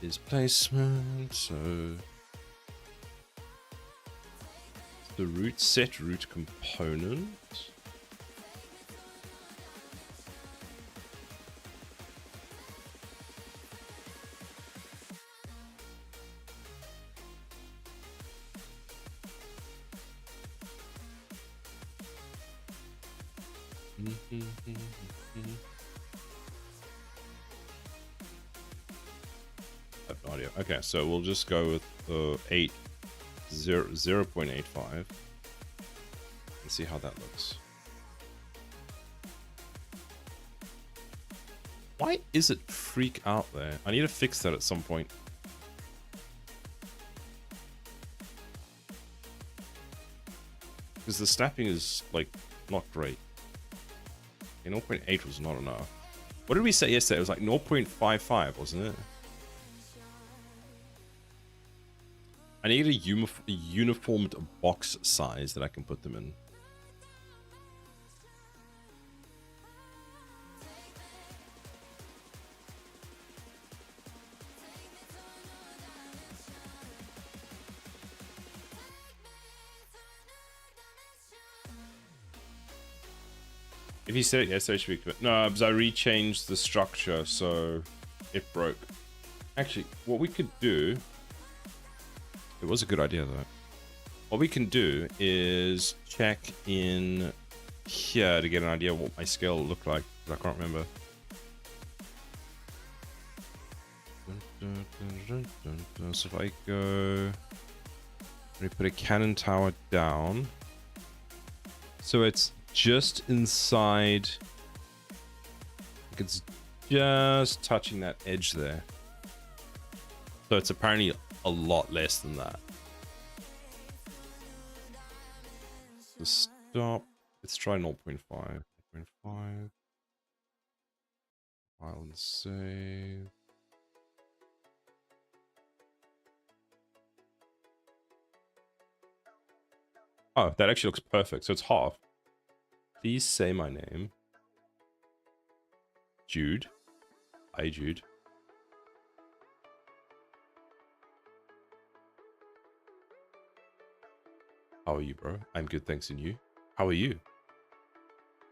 Speaker 2: is placement, so the root set root component. I have no idea. Okay, so we'll just go with 0.85 and see how that looks. Why is it freak out there? I need to fix that at some point. Because the snapping is like not great. Okay, 0.8 was not enough. What did we say yesterday? It was like 0.55, wasn't it? I need a uniformed box size that I can put them in. If he said it yesterday, should be good. No, because I rechanged the structure, so it broke. Actually, what we could do... It was a good idea, though. What we can do is check in here to get an idea of what my scale will look like. I can't remember. So if I go... Let me put a cannon tower down. So it's just inside... It's just touching that edge there. So it's apparently a lot less than that. So stop. Let's try 0.5. 0.5. File and save. Oh, that actually looks perfect. So it's half. Please say my name. Jude. Hi, Jude. How are you, bro? I'm good, thanks, and you? How are you?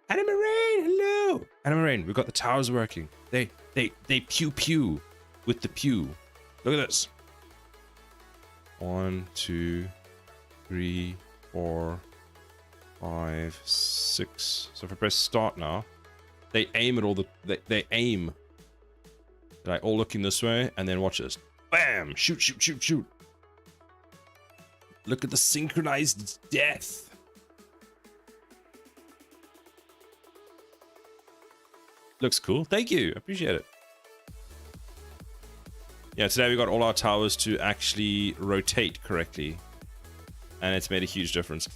Speaker 2: Anna Marine, hello! Woo! Anime Rain, we've got the towers working. They pew pew with the pew. Look at this. 1, 2, 3, 4, 5, 6. So if I press start now, they aim at all the they aim. They're like all looking this way, and then watch this. Bam! Shoot, shoot, shoot, shoot. Look at the synchronized death. Looks cool. Thank you. Appreciate it. Yeah, today we got all our towers to actually rotate correctly. And it's made a huge difference.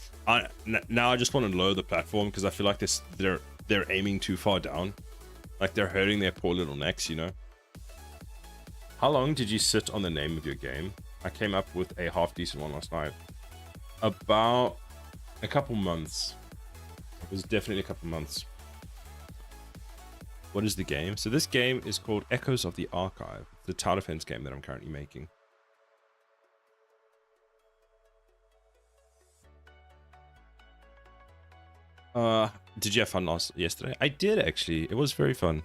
Speaker 2: Now I just want to lower the platform because I feel like they're aiming too far down. Like they're hurting their poor little necks, you know? How long did you sit on the name of your game? I came up with a half decent one last night. About a couple months. It was definitely a couple months. What is the game? So this game is called Echoes of the Archive, the tower defense game that I'm currently making. Did you have fun yesterday? I did actually. It was very fun.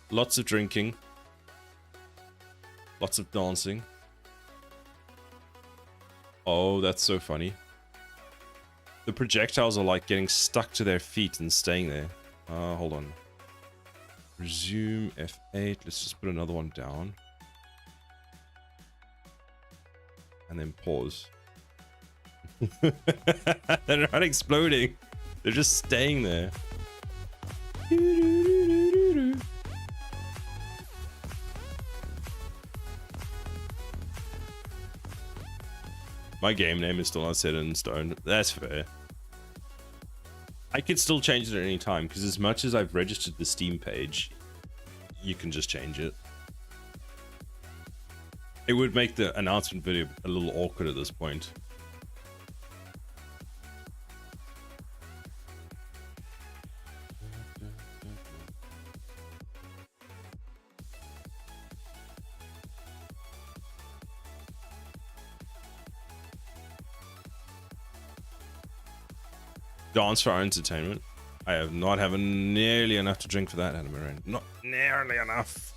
Speaker 2: Lots of drinking. Lots of dancing. Oh, that's so funny. The projectiles are like getting stuck to their feet and staying there. Hold on. Resume F8. Let's just put another one down. And then pause. They're not exploding. They're just staying there. My game name is still not set in stone. That's fair. I could still change it at any time, because as much as I've registered the Steam page, you can just change it. It would make the announcement video a little awkward at this point. Dance for our entertainment. I have not having nearly enough to drink for that, Anime Rain. Not nearly enough.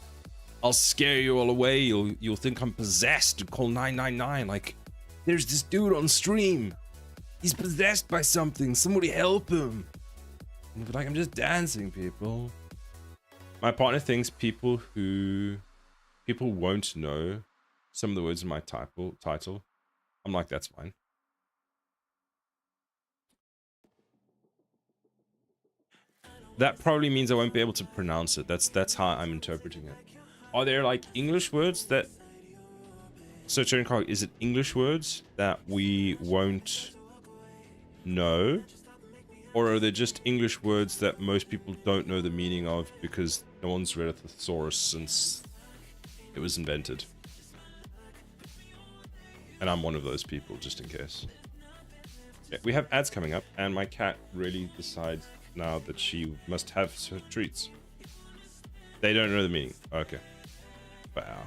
Speaker 2: I'll scare you all away. You'll think I'm possessed and call 999. Like, there's this dude on stream. He's possessed by something. Somebody help him. And you'll be like, I'm just dancing, people. My partner thinks people won't know some of the words in my title. I'm like, that's fine. That probably means I won't be able to pronounce it. That's how I'm interpreting it. Are there like English words that... So is it English words that we won't know? Or are they just English words that most people don't know the meaning of because no one's read a thesaurus since it was invented? And I'm one of those people, just in case. Yeah, we have ads coming up, and my cat really decides now that she must have her treats. They don't know the meaning. Okay. Wow.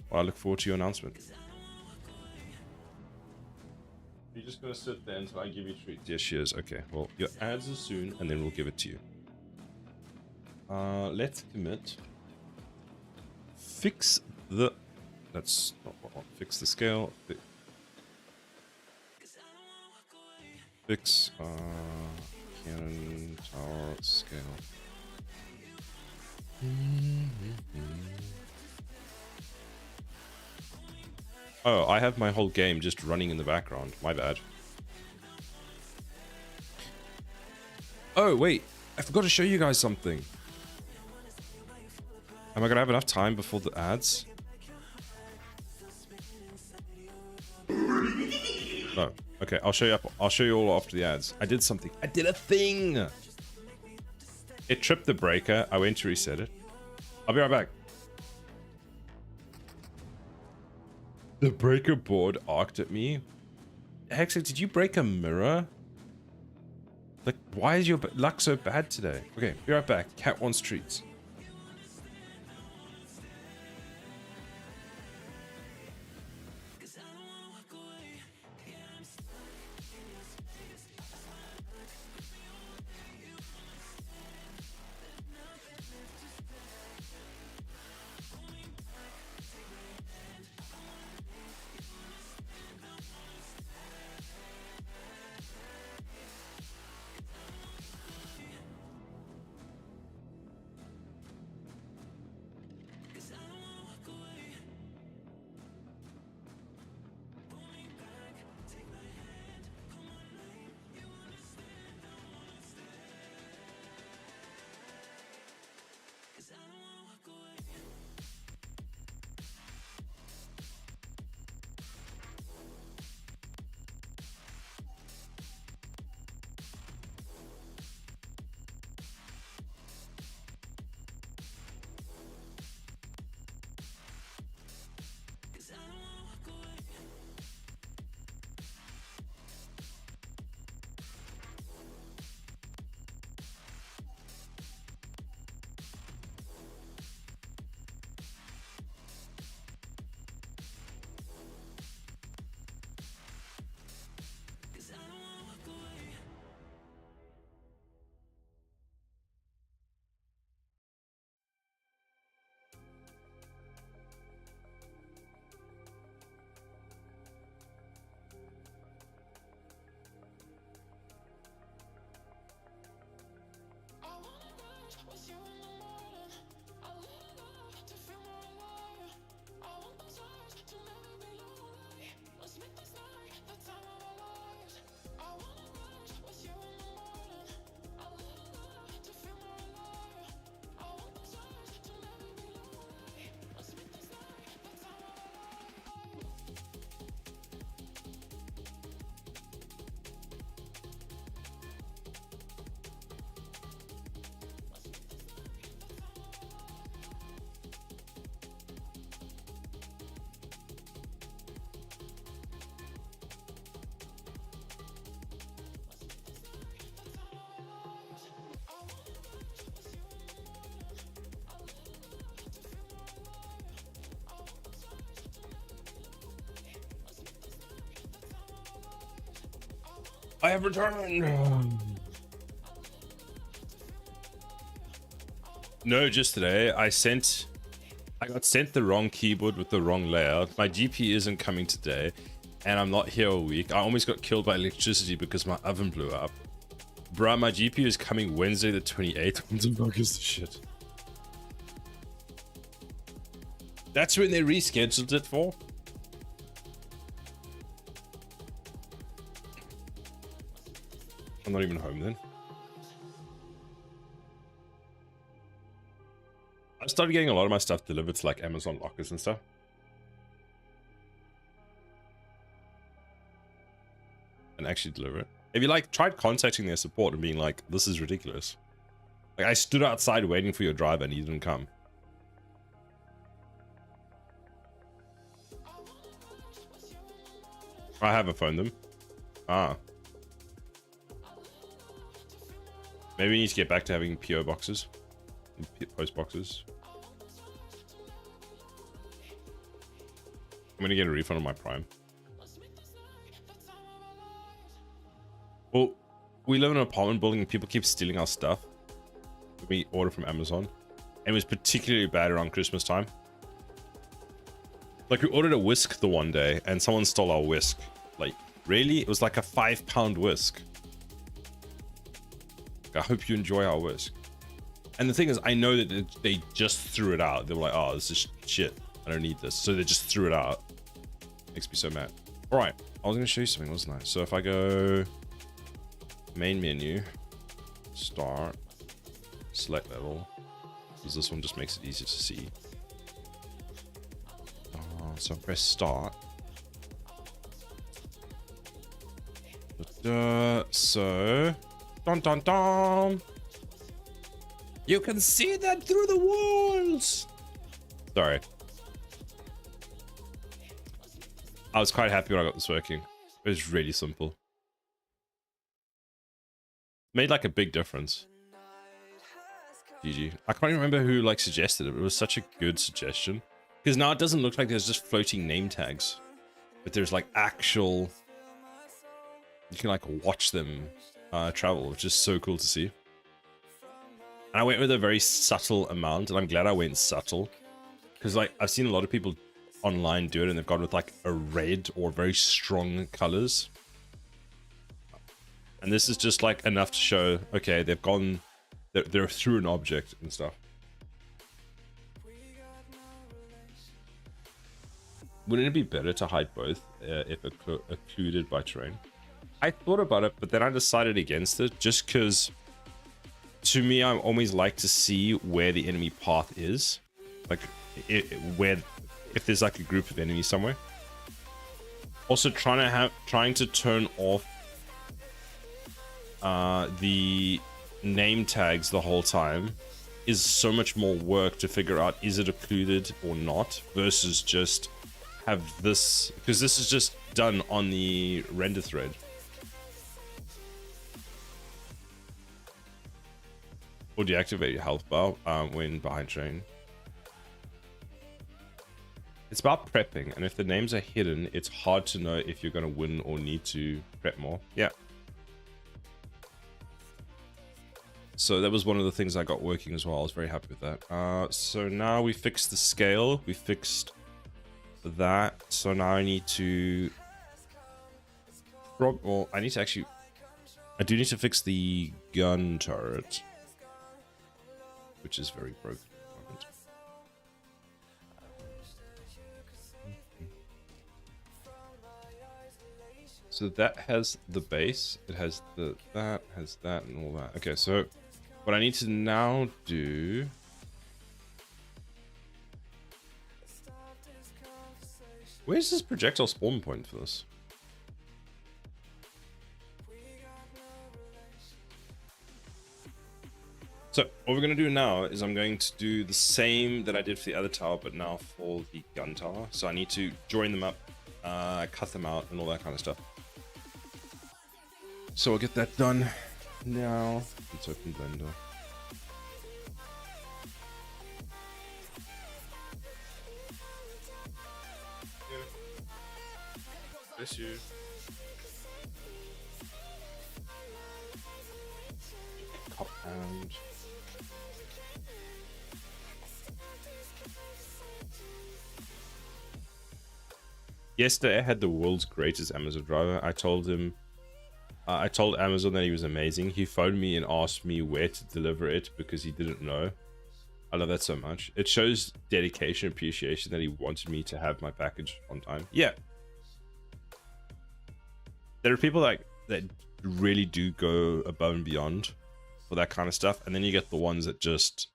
Speaker 2: Well, I look forward to your announcement. You're just gonna sit there until I give you treats? Yes, she is. Okay. Well, your ads are soon, and then we'll give it to you. Let's commit. Fix the... That's not what I want. Fix the scale. Fix, Cannon Tower scale. Oh, I have my whole game just running in the background. My bad. Oh, wait. I forgot to show you guys something. Am I gonna have enough time before the ads? No. Okay, I'll show you all after the ads. I did something. I did a thing! It tripped the breaker. I went to reset it. I'll be right back. The breaker board arced at me. Hexer, did you break a mirror? Like, why is your luck so bad today? Okay, be right back. Cat wants treats. I have returned. No, just today I got sent the wrong keyboard with the wrong layout. My GP isn't coming today, and I'm not here all week. I almost got killed by electricity because my oven blew up. Bruh, my GP is coming Wednesday the 28th. What the fuck is this shit? That's when they rescheduled it for. I'm not even home then. I started getting a lot of my stuff delivered to like Amazon lockers and stuff. And actually deliver it. Have you like tried contacting their support and being like, this is ridiculous? Like I stood outside waiting for your driver and he didn't come. I haven't phoned them. Ah. Maybe we need to get back to having PO boxes. Post boxes. I'm gonna get a refund on my Prime. Well, we live in an apartment building and people keep stealing our stuff. We order from Amazon. And it was particularly bad around Christmas time. Like we ordered a whisk the one day and someone stole our whisk. Like, really? It was like a £5 whisk. I hope you enjoy our whisk. And the thing is, I know that they just threw it out. They were like, oh, this is shit. I don't need this. So they just threw it out. Makes me so mad. All right. I was going to show you something, wasn't I? So if I go main menu, start, select level, because this one just makes it easier to see. So press start. So, dun dun dun. You can see that through the walls. Sorry. I was quite happy when I got this working. It was really simple. Made like a big difference. GG. I can't even remember who like suggested it, but it was such a good suggestion. Because now it doesn't look like there's just floating name tags. But there's like actual... You can like watch them travel, which is so cool to see. And I went with a very subtle amount, and I'm glad I went subtle. Because like I've seen a lot of people online do it, and they've gone with like a red or very strong colors. And this is just like enough to show, okay, they've gone, they're through an object and stuff. Wouldn't it be better to hide both if occluded by terrain? I thought about it, but then I decided against it just because to me, I always like to see where the enemy path is. Like if there's like a group of enemies somewhere. Also trying to turn off the name tags the whole time is so much more work to figure out is it occluded or not versus just have this, because this is just done on the render thread. Or deactivate your health bar when behind terrain. It's about prepping, and if the names are hidden, it's hard to know if you're going to win or need to prep more. Yeah. So that was one of the things I got working as well. I was very happy with that. So now we fixed the scale. We fixed that. So now I need to... Well, I need to actually... I do need to fix the gun turret, which is very broken at the moment. So that has the base, it has that, has that, and all that. Okay, so what I need to now do... Where's this projectile spawn point for this? So what we're going to do now is I'm going to do the same that I did for the other tower, but now for the gun tower. So I need to join them up, cut them out, and all that kind of stuff. So I'll get that done now. Let's open Blender. Bless you. And yesterday I had the world's greatest Amazon driver. I told Amazon that he was amazing. He phoned me and asked me where to deliver it because he didn't know. I love that so much. It shows dedication, appreciation that he wanted me to have my package on time. Yeah. There are people that really do go above and beyond for that kind of stuff. And then you get the ones that just,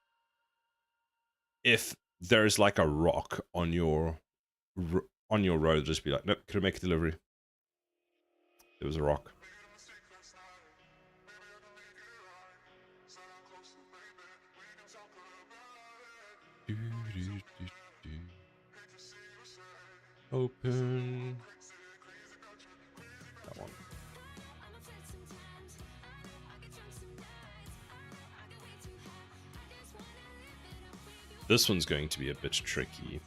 Speaker 2: if there's like a rock on your road, just be like, nope, could I make a delivery? It was a rock. Open that one. This one's going to be a bit tricky.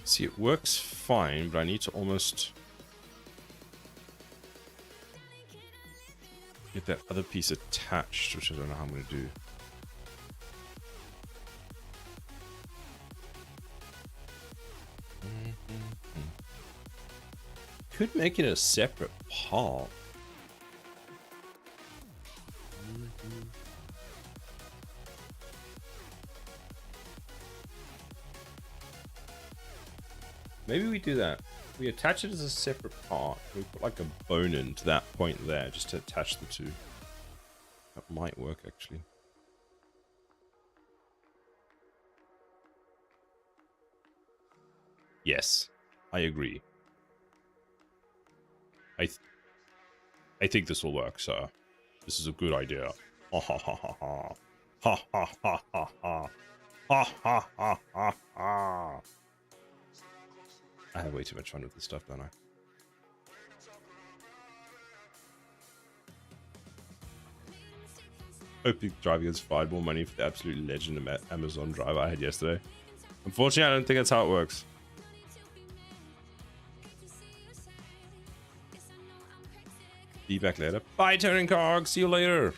Speaker 2: See, it works fine, but I need to almost get that other piece attached, which I don't know how I'm going to do. Could make it a separate part. Maybe we do that. We attach it as a separate part. We put like a bone into that point there just to attach the two. That might work actually. Yes, I agree. I think this will work, sir. This is a good idea. Ha ha ha ha ha. Ha ha ha ha ha. Ha ha ha ha ha. I have way too much fun with this stuff, don't I? Hope you're driving us 5 more money for the absolute legend Amazon driver I had yesterday. Unfortunately, I don't think that's how it works. Be back later. Bye, Turning Cog. See you later.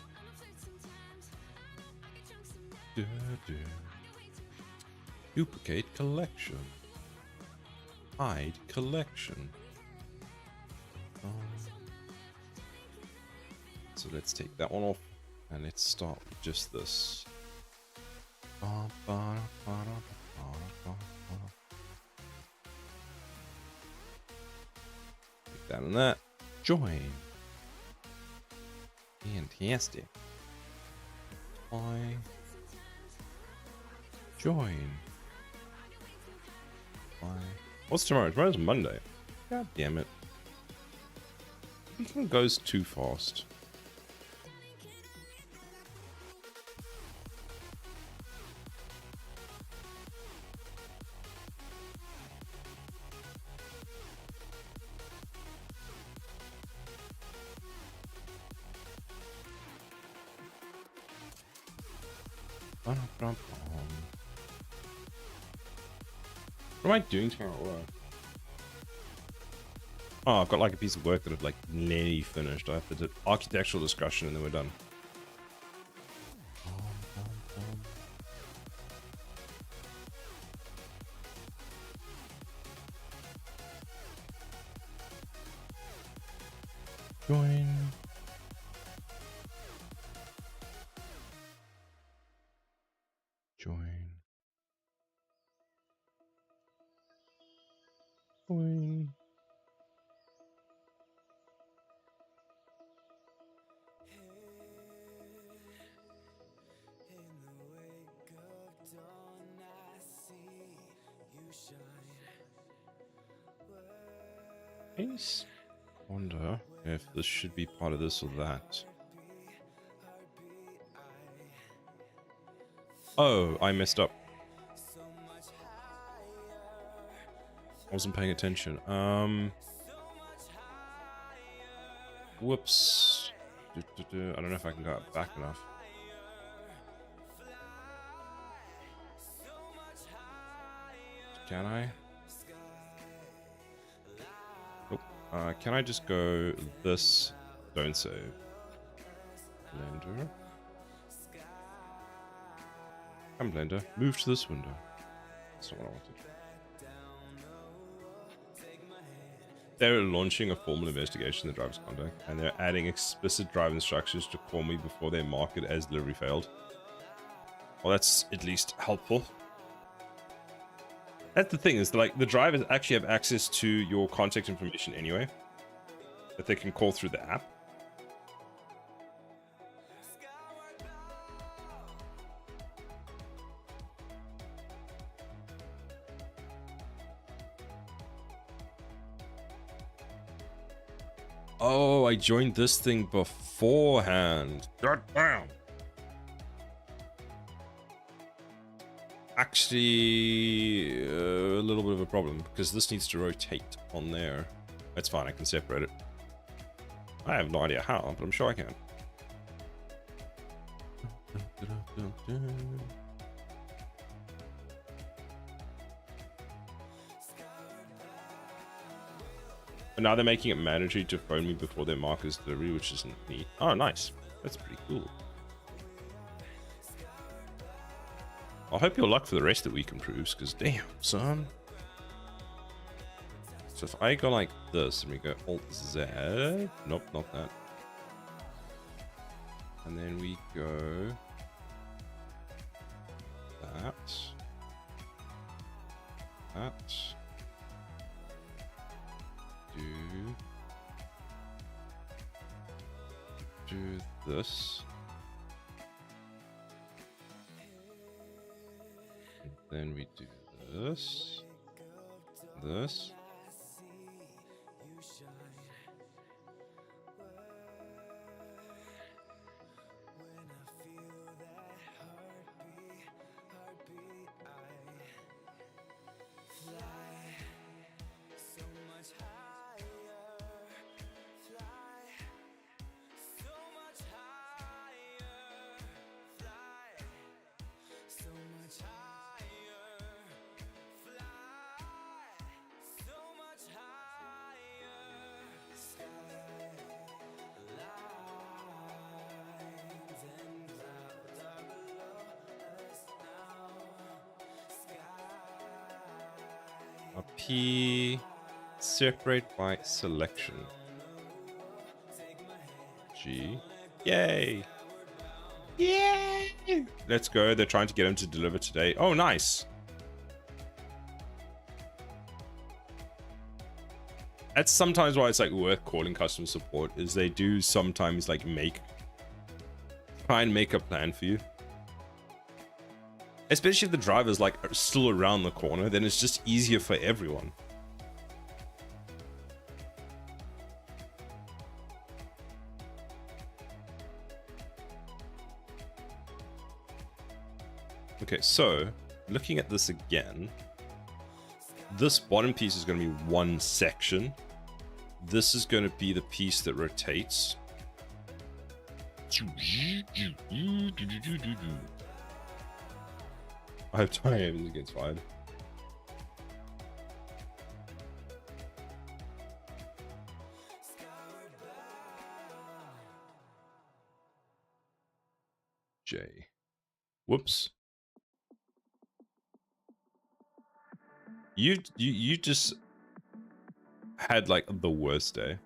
Speaker 2: Duplicate collection. Hide collection. So let's take that one off and let's start with just this. Take that and that. Join. Fantastic. I join. What's tomorrow? Tomorrow's Monday. God damn it. It goes too fast. What am I doing tomorrow at work? Oh, I've got like a piece of work that I've like nearly finished. I have to do architectural discussion and then we're done. Join. Join. Join. I just wonder if this should be part of this or that. Oh, I messed up. I wasn't paying attention. Whoops. I don't know if I can go up back enough. Can I? Nope. Can I just go this? Don't save. Blender. Come, Blender. Move to this window. That's not what I wanted. They're launching a formal investigation in the driver's conduct, and they're adding explicit drive instructions to call me before they mark it as delivery failed. Well, that's at least helpful. That's the thing, is like the drivers actually have access to your contact information anyway, that they can call through the app. Oh, I joined this thing beforehand. God damn. Actually, a little bit of a problem, because this needs to rotate on there. That's fine, I can separate it. I have no idea how, but I'm sure I can. But now they're making it mandatory to phone me before their markers delivery, which isn't neat. Oh, nice. That's pretty cool. I hope your luck for the rest of the week improves, because damn, son. So if I go like this, and we go Alt-Z... Nope, not that. And then we go... That. That. Do this. And then we do this. This. A P, separate by selection. G, yay! Yay! Let's go. They're trying to get him to deliver today. Oh, nice. That's sometimes why it's like worth calling customer support, is they do sometimes like try and make a plan for you. Especially if the driver's like still around the corner, then it's just easier for everyone. Okay, so looking at this again, this bottom piece is going to be one section. This is going to be the piece that rotates. I have time it gets fired. J. Whoops. You just had like the worst day.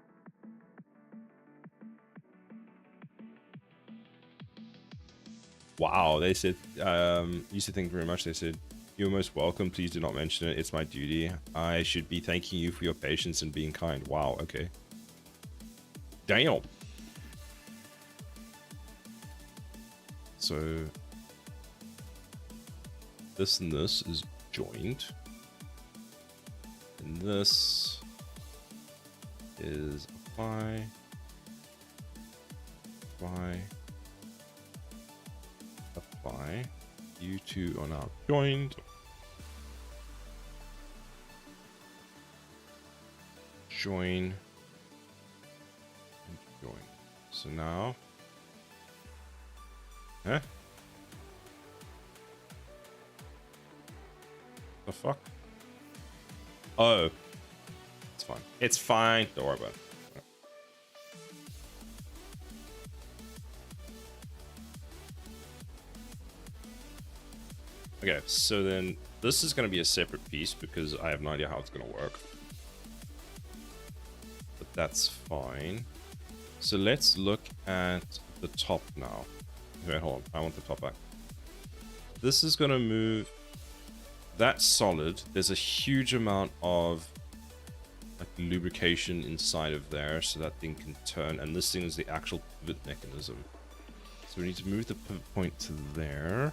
Speaker 2: Wow, they said, you said thank you very much. They said, you're most welcome. Please do not mention it. It's my duty. I should be thanking you for your patience and being kind. Wow, okay. Damn. So, this and this is joined. And this is apply. Apply. You two are now joined. Join. And join. So now. Huh? The fuck? Oh. It's fine. It's fine. Don't worry about it. Okay, so then this is going to be a separate piece because I have no idea how it's going to work. But that's fine. So let's look at the top now. Wait, hold on. I want the top back. This is going to move. That's solid. There's a huge amount of like lubrication inside of there so that thing can turn. And this thing is the actual pivot mechanism. So we need to move the pivot point to there.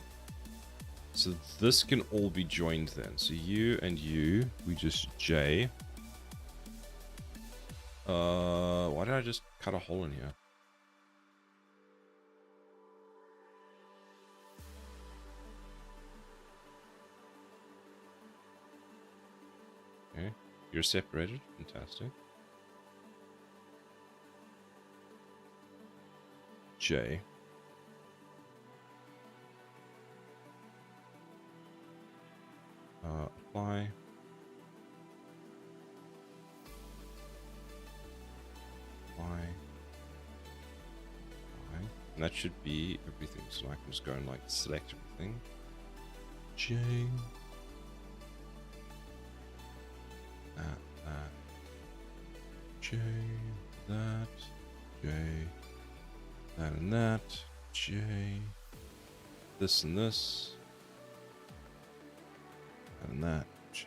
Speaker 2: So this can all be joined then. So you and you, we just J. Why did I just cut a hole in here? Okay, you're separated. Fantastic. J. Apply. Apply. And that should be everything. So I can just go and like select everything. J. That. J. That. J. That and that. J. This and this. And that, J.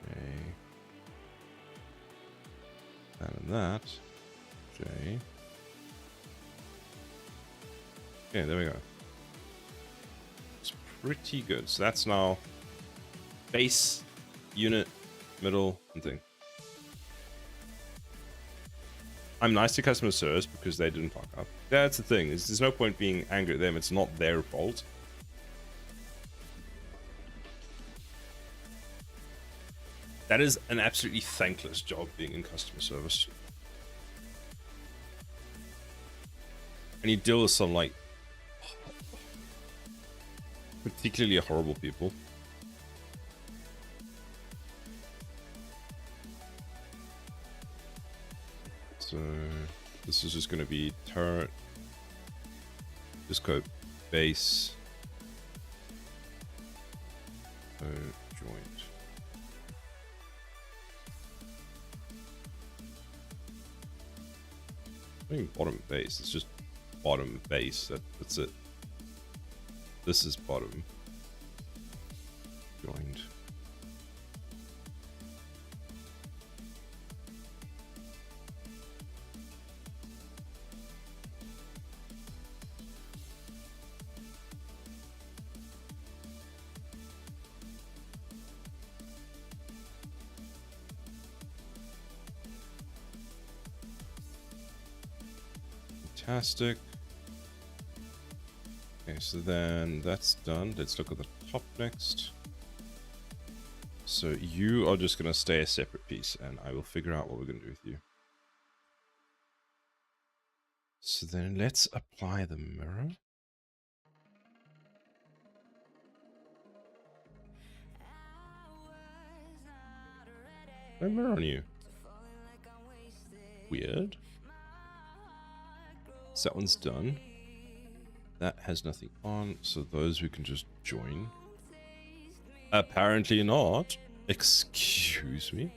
Speaker 2: And that, J. Okay, there we go. It's pretty good. So that's now base, unit, middle, and thing. I'm nice to customer service because they didn't fuck up. That's the thing. There's no point being angry at them. It's not their fault. That is an absolutely thankless job being in customer service. And you deal with some, like, particularly horrible people. So, this is just going to be turret. Just go base. Joint. Bottom base. It's just bottom base. That's it. This is bottom. Joined. Fantastic. Okay, so then that's done. Let's look at the top next. So you are just going to stay a separate piece, and I will figure out what we're going to do with you. So then let's apply the mirror. No mirror on you. Weird. So that one's done. That has nothing on, so those we can just join. Apparently not. Excuse me.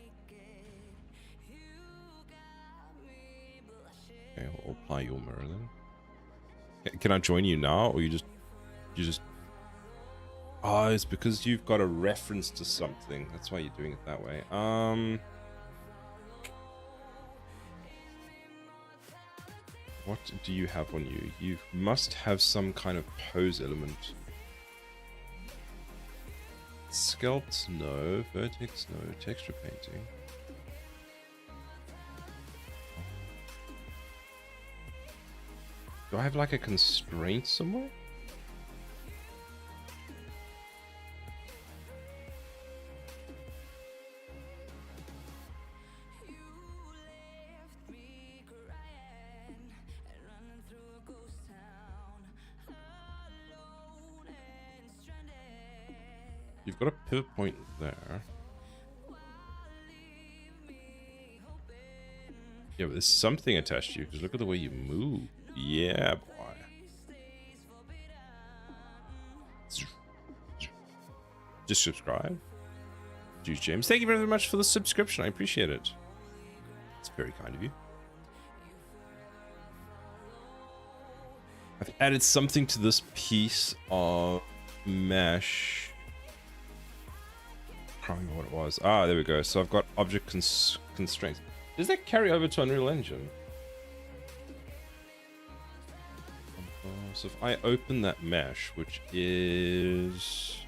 Speaker 2: Okay, I'll apply your mirror then. Can I join you now, or you just... Oh, it's because you've got a reference to something. That's why you're doing it that way. What do you have on you? You must have some kind of pose element. Sculpt, no. Vertex, no. Texture painting. Do I have like a constraint somewhere? You've got a pivot point there. Yeah, but there's something attached to you, because look at the way you move. Yeah, boy. Just subscribe. Juice James, thank you very much for the subscription. I appreciate it. It's very kind of you. I've added something to this piece of mesh. I don't remember what it was. Ah, there we go. So I've got object constraints. Does that carry over to Unreal Engine? So if I open that mesh, which is...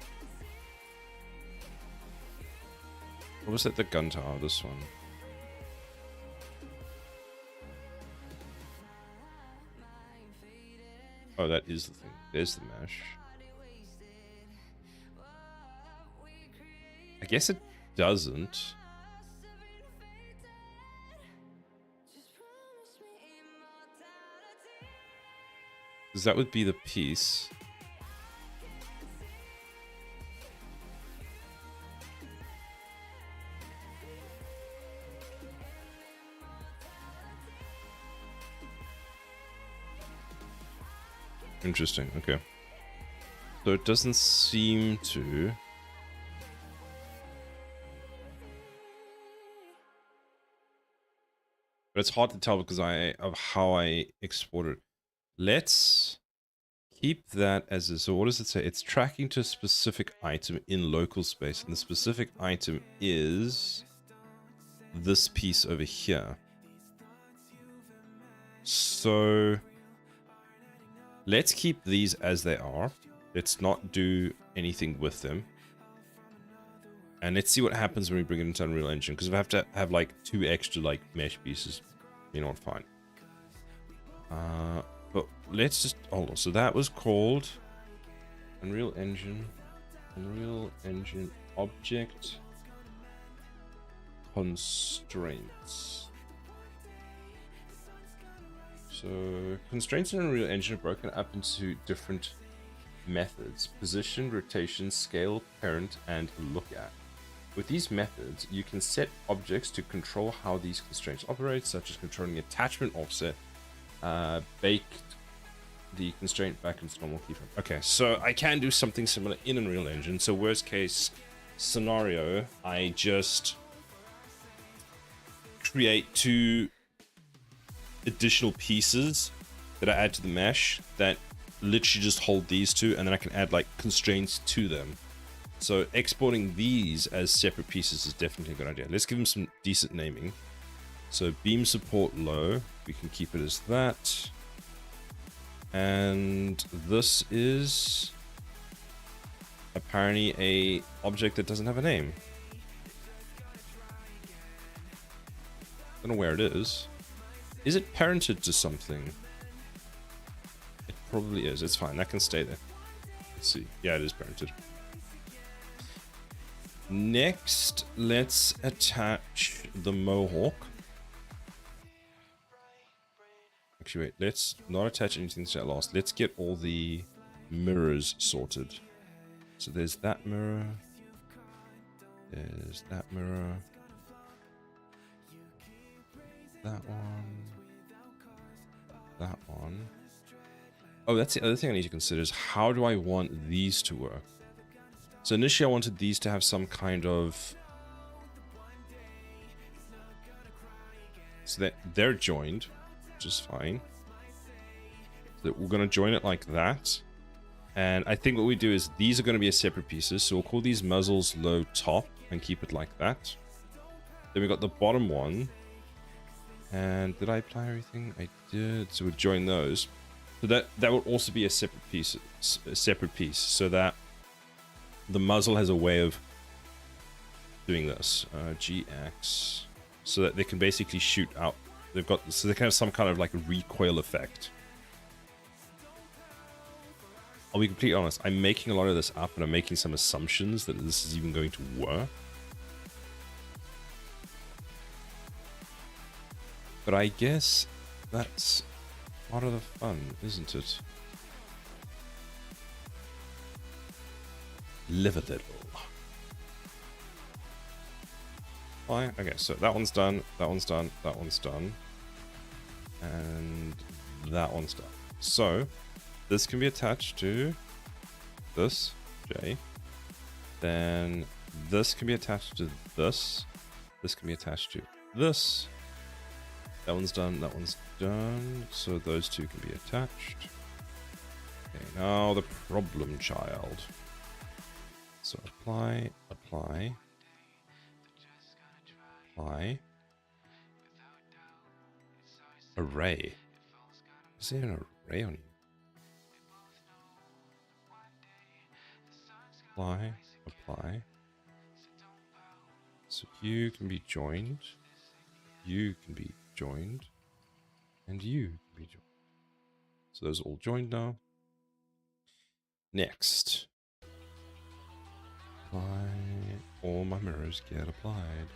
Speaker 2: What was that? The gun tower, this one. Oh, that is the thing. There's the mesh. I guess it doesn't. Because that would be the piece. Interesting, okay. So it doesn't seem to. But it's hard to tell because of how I exported. Let's keep that as is. So what does it say? It's tracking to a specific item in local space, and the specific item is this piece over here. So let's keep these as they are. Let's not do anything with them. And let's see what happens when we bring it into Unreal Engine. Because if I have to have like 2 extra like mesh pieces, you know what, fine. But let's just hold on. So that was called Unreal Engine Object Constraints. So constraints in Unreal Engine are broken up into different methods: position, rotation, scale, parent, and look at. With these methods, you can set objects to control how these constraints operate, such as controlling attachment offset, baked the constraint back into normal keyframe. Okay, so I can do something similar in Unreal Engine. So worst case scenario, I just create 2 additional pieces that I add to the mesh that literally just hold these 2, and then I can add like constraints to them. So exporting these as separate pieces is definitely a good idea. Let's give them some decent naming. So beam support low, we can keep it as that. And this is apparently a object that doesn't have a name. Don't know where it is. Is it parented to something? It probably is. It's fine. That can stay there. Let's see. Yeah, it is parented. Next, let's attach the mohawk. Actually, wait. Let's not attach anything to that last. Let's get all the mirrors sorted. So there's that mirror. There's that mirror. That one. That one. Oh, that's the other thing I need to consider is how do I want these to work? So initially I wanted these to have some kind of... So that they're joined, which is fine. So we're going to join it like that. And I think what we do is these are going to be a separate pieces. So we'll call these muzzles low top and keep it like that. Then we got the bottom one. And did I apply everything? I did. So we'll join those. So that will also be a separate piece, so that the muzzle has a way of doing this. GX, so that they can basically shoot out. They've got, so they can have some kind of like a recoil effect. I'll be completely honest. I'm making a lot of this up, and I'm making some assumptions that this is even going to work. But I guess that's part of the fun, isn't it? Live a little. Fine. Okay, so that one's done, that one's done, that one's done. And that one's done. So this can be attached to this, J. Then this can be attached to this. This can be attached to this. That one's done, that one's done. So those two can be attached. Okay, now the problem child. So apply, apply, apply. Array. Is there an array on you? Apply, apply. So you can be joined, you can be joined, and you can be joined. So those are all joined now. Next. Apply. All my mirrors get applied.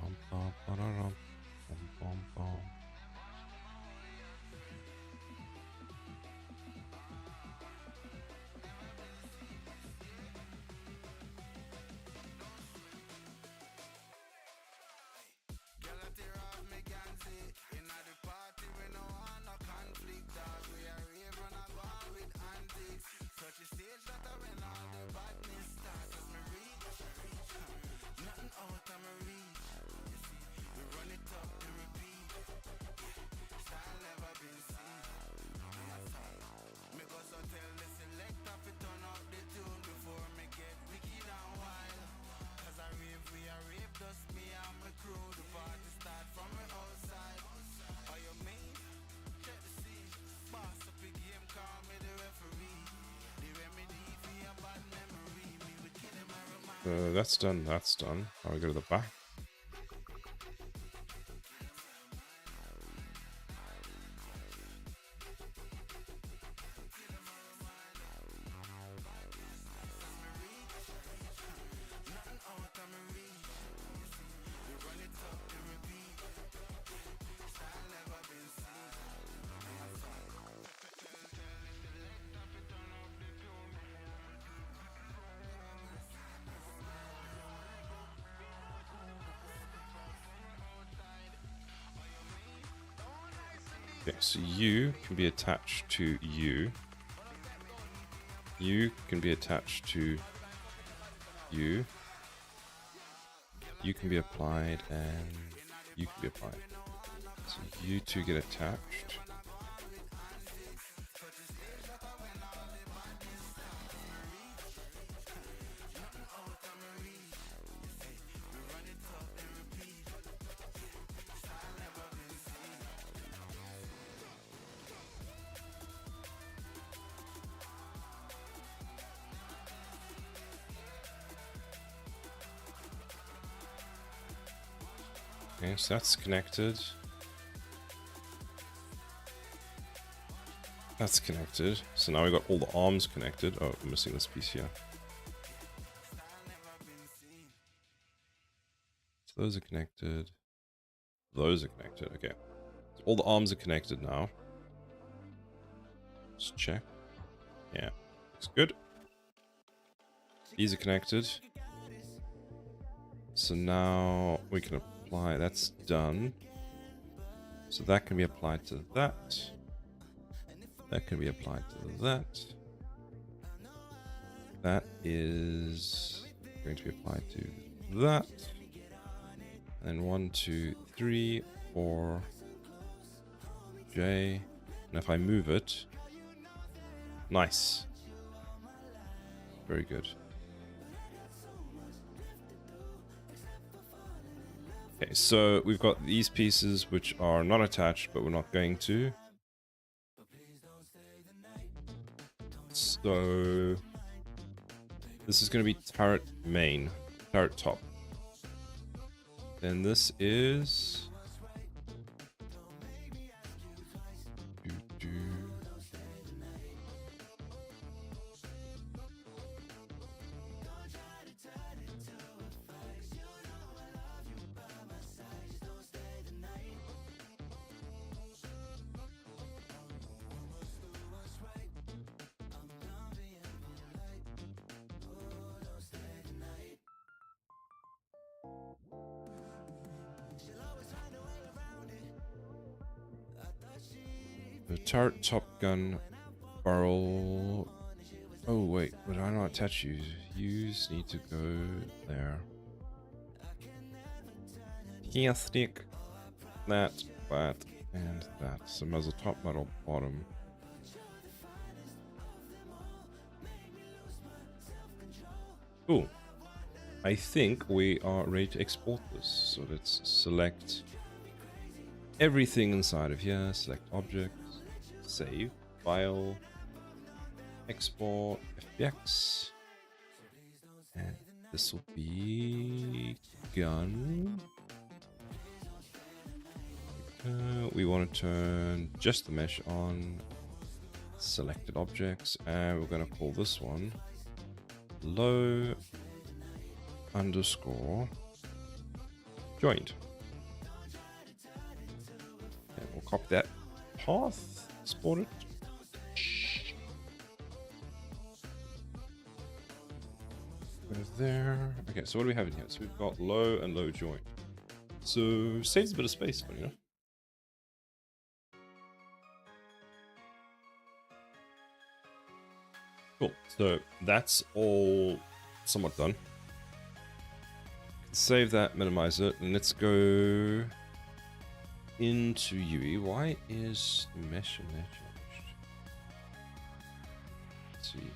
Speaker 2: Bum, bum, ba-da-dum. Bum, bum, bum. That's done, that's done. Now we go to the back. Okay, so you can be attached to you. You can be attached to you. You can be applied, and you can be applied. So you two get attached. Okay, so that's connected. That's connected. So now we got all the arms connected. Oh, I'm missing this piece here. So those are connected. Those are connected. Okay. So all the arms are connected now. Let's check. Yeah. Looks good. These are connected. So now we can apply. That's done. So that can be applied to that. That can be applied to that. That is going to be applied to that. And 1, 2, 3, 4, J. And if I move it, nice. Very good. Okay, so we've got these pieces which are not attached, but we're not going to. So this is going to be turret main, turret top. Then this is The turret, top gun, barrel. Oh wait, would I not attach you? Use need to go there. Here, stick that, and that. So muzzle top, muzzle bottom. Cool. I think we are ready to export this. So let's select everything inside of here. Select objects, save, file, export, FBX. And this will be gun. We want to turn just the mesh on. Selected objects, and we're going to call this one low underscore joint. And we'll copy that path, export it. Go there. Okay, so what do we have in here? So we've got low and low joint. So saves a bit of space, funny enough. Cool. So that's all somewhat done. Save that, minimize it, and let's go into UE. Why is the mesh in there changed? Let's see.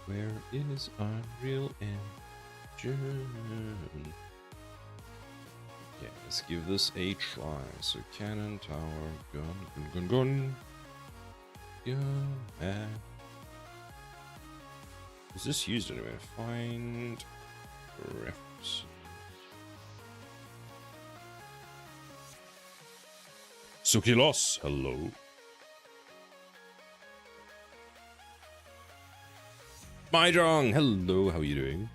Speaker 2: Where is Unreal Engine? Okay, let's give this a try. So cannon, tower, gun. Is this used anywhere? Find reference. Sukilos, hello. Mahjong, hello, how are you doing?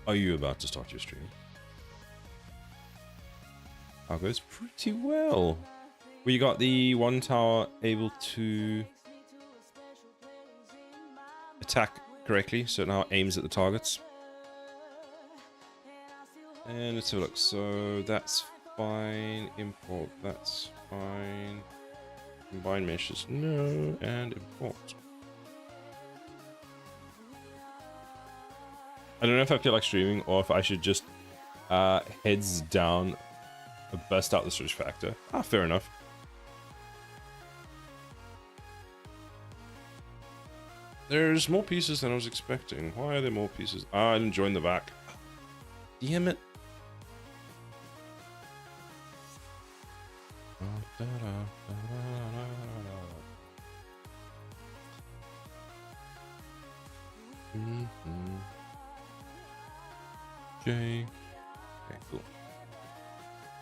Speaker 2: Are you about to start your stream? That goes pretty well. We got the one tower able to attack correctly, so it now aims at the targets. And let's have a look. So that's fine. Import, that's fine. Combine meshes, no, and import. I don't know if I feel like streaming or if I should just heads down, bust out the switch factor. Ah, fair enough. There's more pieces than I was expecting. Why are there more pieces? Ah, I didn't join the back. Damn it. Okay. Okay, cool.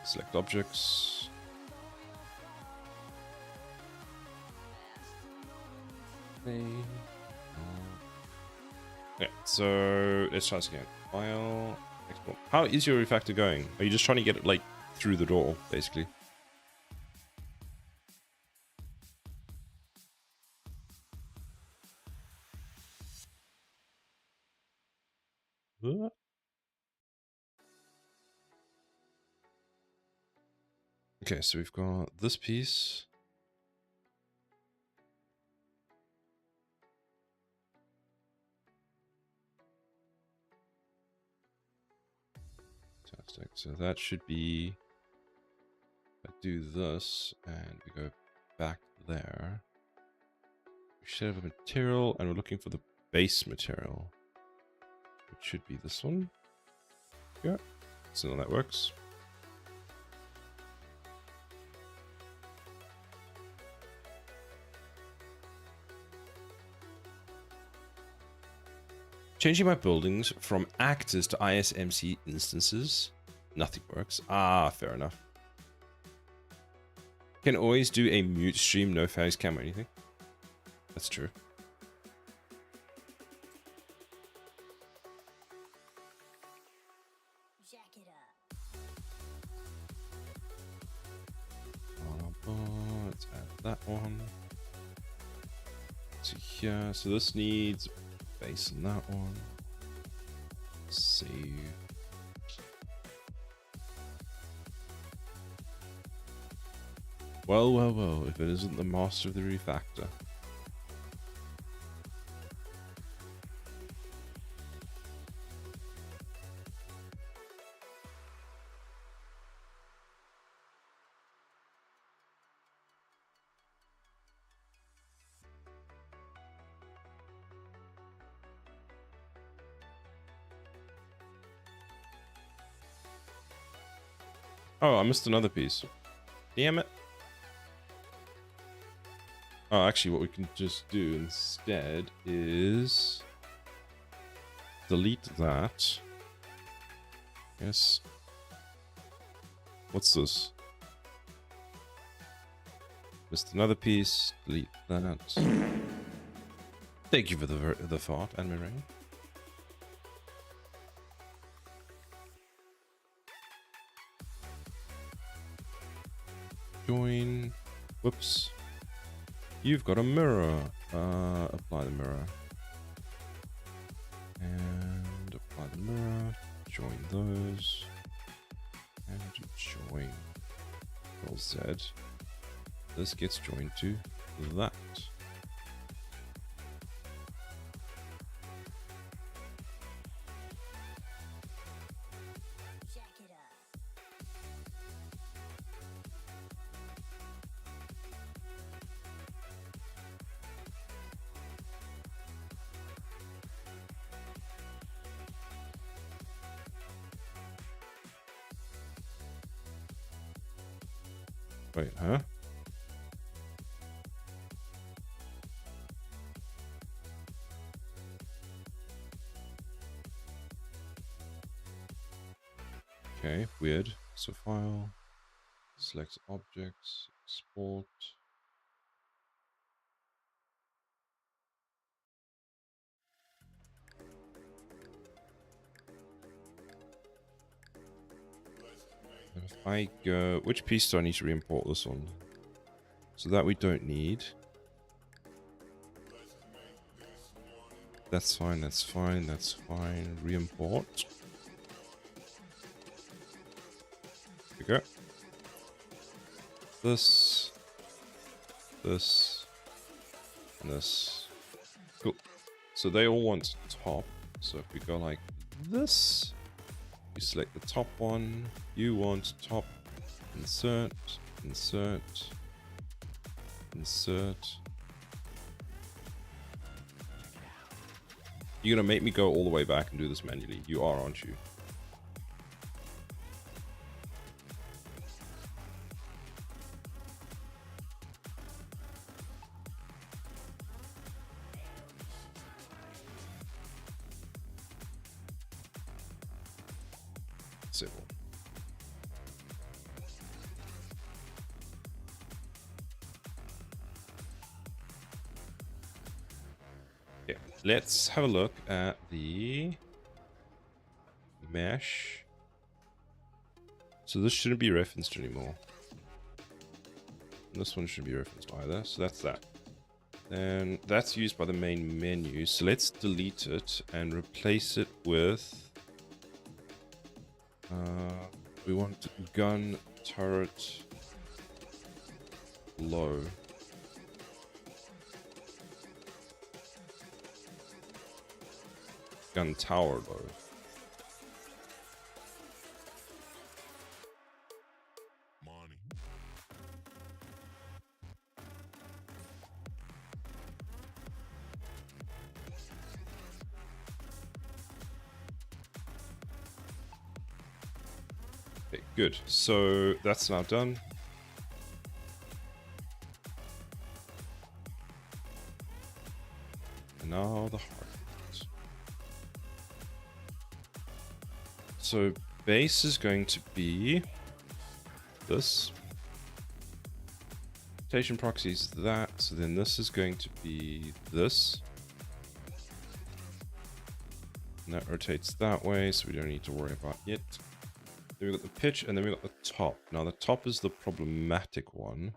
Speaker 2: Select objects. Okay, so let's try this again. File, export. How is your refactor going? Are you just trying to get it like through the door, basically? What? Okay, so we've got this piece. Fantastic. So that should be. I do this and we go back there. We should have a material and we're looking for the base material. It should be this one. Yeah. So that works. Changing my buildings from actors to ISMC instances. Nothing works. Ah, fair enough. Can always do a mute stream, no face cam or anything. That's true.
Speaker 1: Jack it up.
Speaker 2: Let's add that one to here. So this needs base on that one. Save. Well, well, well, if it isn't the master of the refactor. Oh, I missed another piece. Damn it. Oh, actually, what we can just do instead is delete that. Yes. What's this? Missed another piece. Delete that. Thank you for the thought, Anime Ring. Join. Whoops. You've got a mirror. Apply the mirror. And apply the mirror. Join those. And join. Control Z. This gets joined to that. Wait, huh? Okay, weird. So file, select objects, export. If I go, which piece do I need to re-import this on? So that we don't need. That's fine, that's fine, that's fine. Re-import. There we go. This, and this. Cool. So they all want top. So if we go like this, you select the top one. You want top. Insert, insert, insert. You're gonna make me go all the way back and do this manually. You are, aren't you? Civil. Yeah, let's have a look at the mesh. So this shouldn't be referenced anymore. And this one shouldn't be referenced either. So that's that. Then that's used by the main menu. So let's delete it and replace it with we want gun turret low. Gun tower low.
Speaker 1: Money.
Speaker 2: Okay, good. So that's now done. And now the hard part. So base is going to be this. Rotation proxy is that. So then this is going to be this. And that rotates that way, so we don't need to worry about it. Then we've got the pitch, and then we've got the top. Now the top is the problematic one.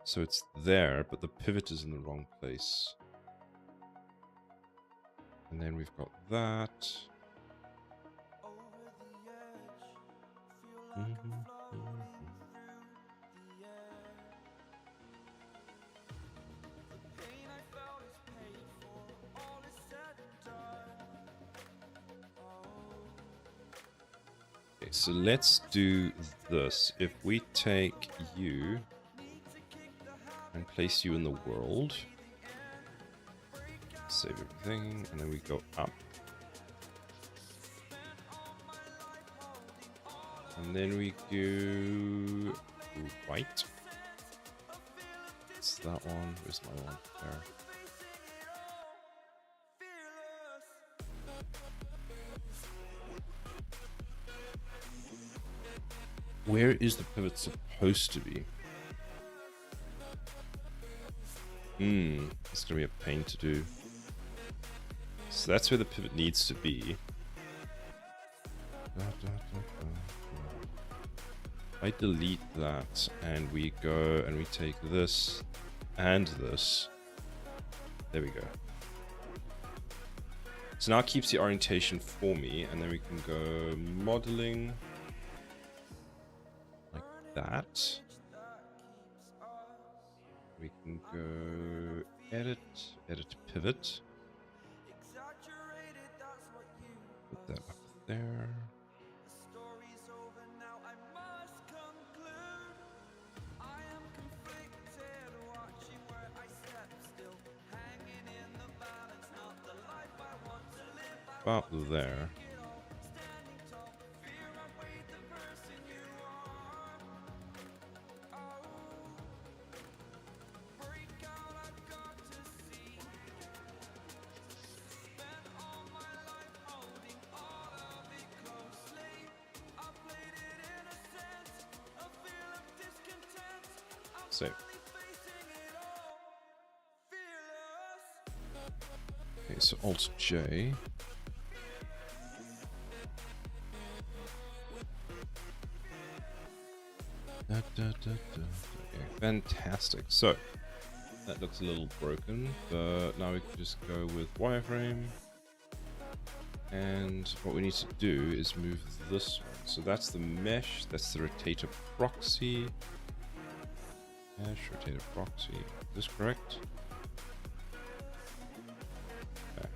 Speaker 2: So it's there, but the pivot is in the wrong place. And then we've got that. Okay, so let's do this. If we take you and place you in the world, save everything, and then we go up. And then we go right. It's that one. Where's my one? There. Where is the pivot supposed to be? It's gonna be a pain to do. So that's where the pivot needs to be. I delete that and we go and we take this and this. There we go. So now it keeps the orientation for me, and then we can go modeling like that. We can go edit pivot. Put that up there. About there. Save. Okay, so Alt J. Okay, fantastic. So that looks a little broken, but now we can just go with wireframe. And what we need to do is move this one. So that's the mesh, that's the rotator proxy. Mesh, rotator proxy. Is this correct? Okay.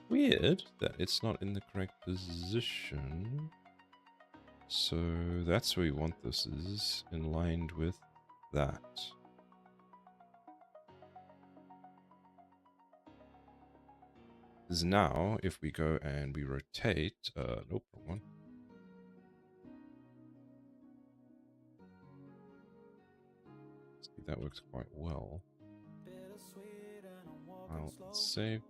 Speaker 2: Weird that it's not in the correct position. So that's where we want this, is in line with that. Because now if we go and we rotate, nope, wrong one. See, that works quite well. I'll save.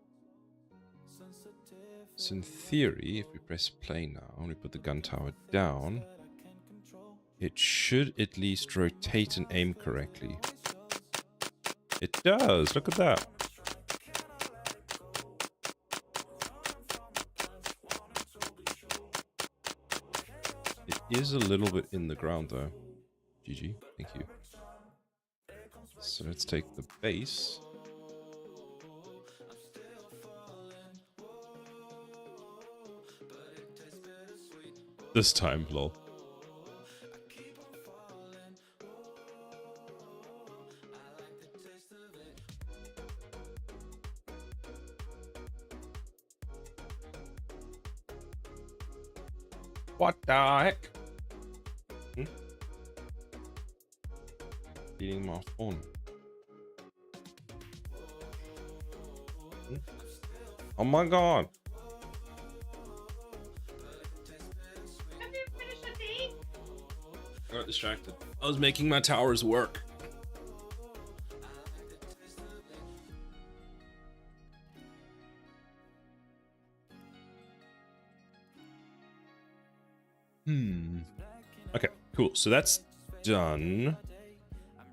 Speaker 2: So in theory, if we press play now and we put the gun tower down, it should at least rotate and aim correctly. It does! Look at that! It is a little bit in the ground though. GG, thank you. So let's take the base. This time, lol. What the heck? Beating my phone. Oh my god. I got distracted. I was making my towers work. Okay, cool. So that's done.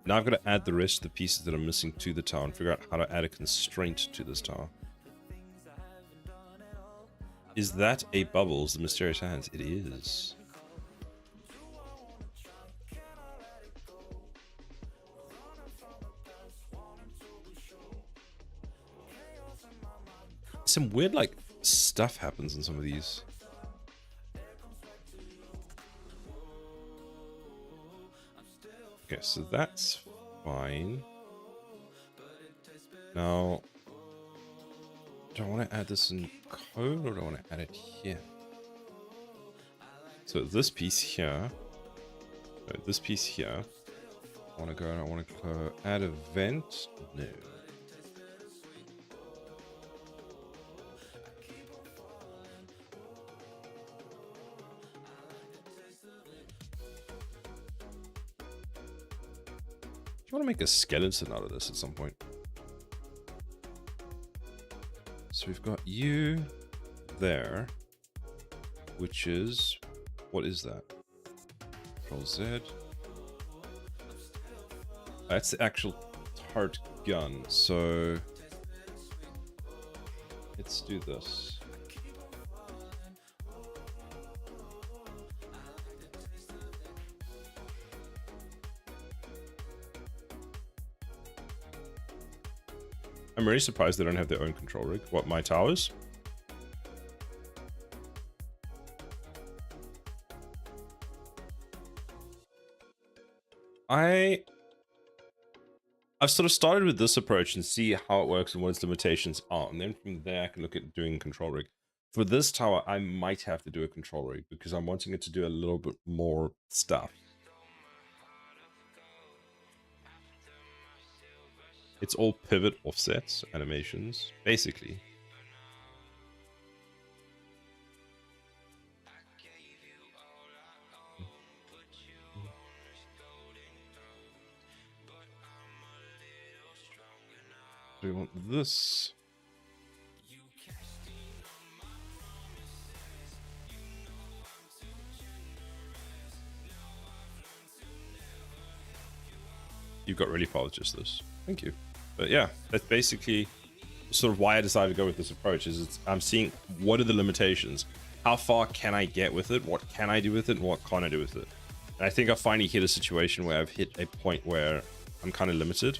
Speaker 2: Now I've got to add the rest of the pieces that are missing to the tower and figure out how to add a constraint to this tower. Is that a Bubbles, the Mysterious Hands? It is. Some weird, like, stuff happens in some of these. Okay, so that's fine. Now, do I want to add this in code or do I want to add it here? So this piece here, this piece here, I want to go and I want to go add event. No. I want to make a skeleton out of this at some point. So we've got you there, which is, what is that? Control Z. That's the actual tart gun. So let's do this. I'm really surprised they don't have their own control rig. What, my towers? I've sort of started with this approach and see how it works and what its limitations are. And then from there, I can look at doing control rig. For this tower, I might have to do a control rig because I'm wanting it to do a little bit more stuff. It's all pivot offsets, animations, basically. We want this. You've got really far with just this. Thank you. But yeah, that's basically sort of why I decided to go with this approach. Is I'm seeing what are the limitations, how far can I get with it, what can I do with it, and what can't I do with it. And I think I finally hit a situation where I've hit a point where I'm kind of limited.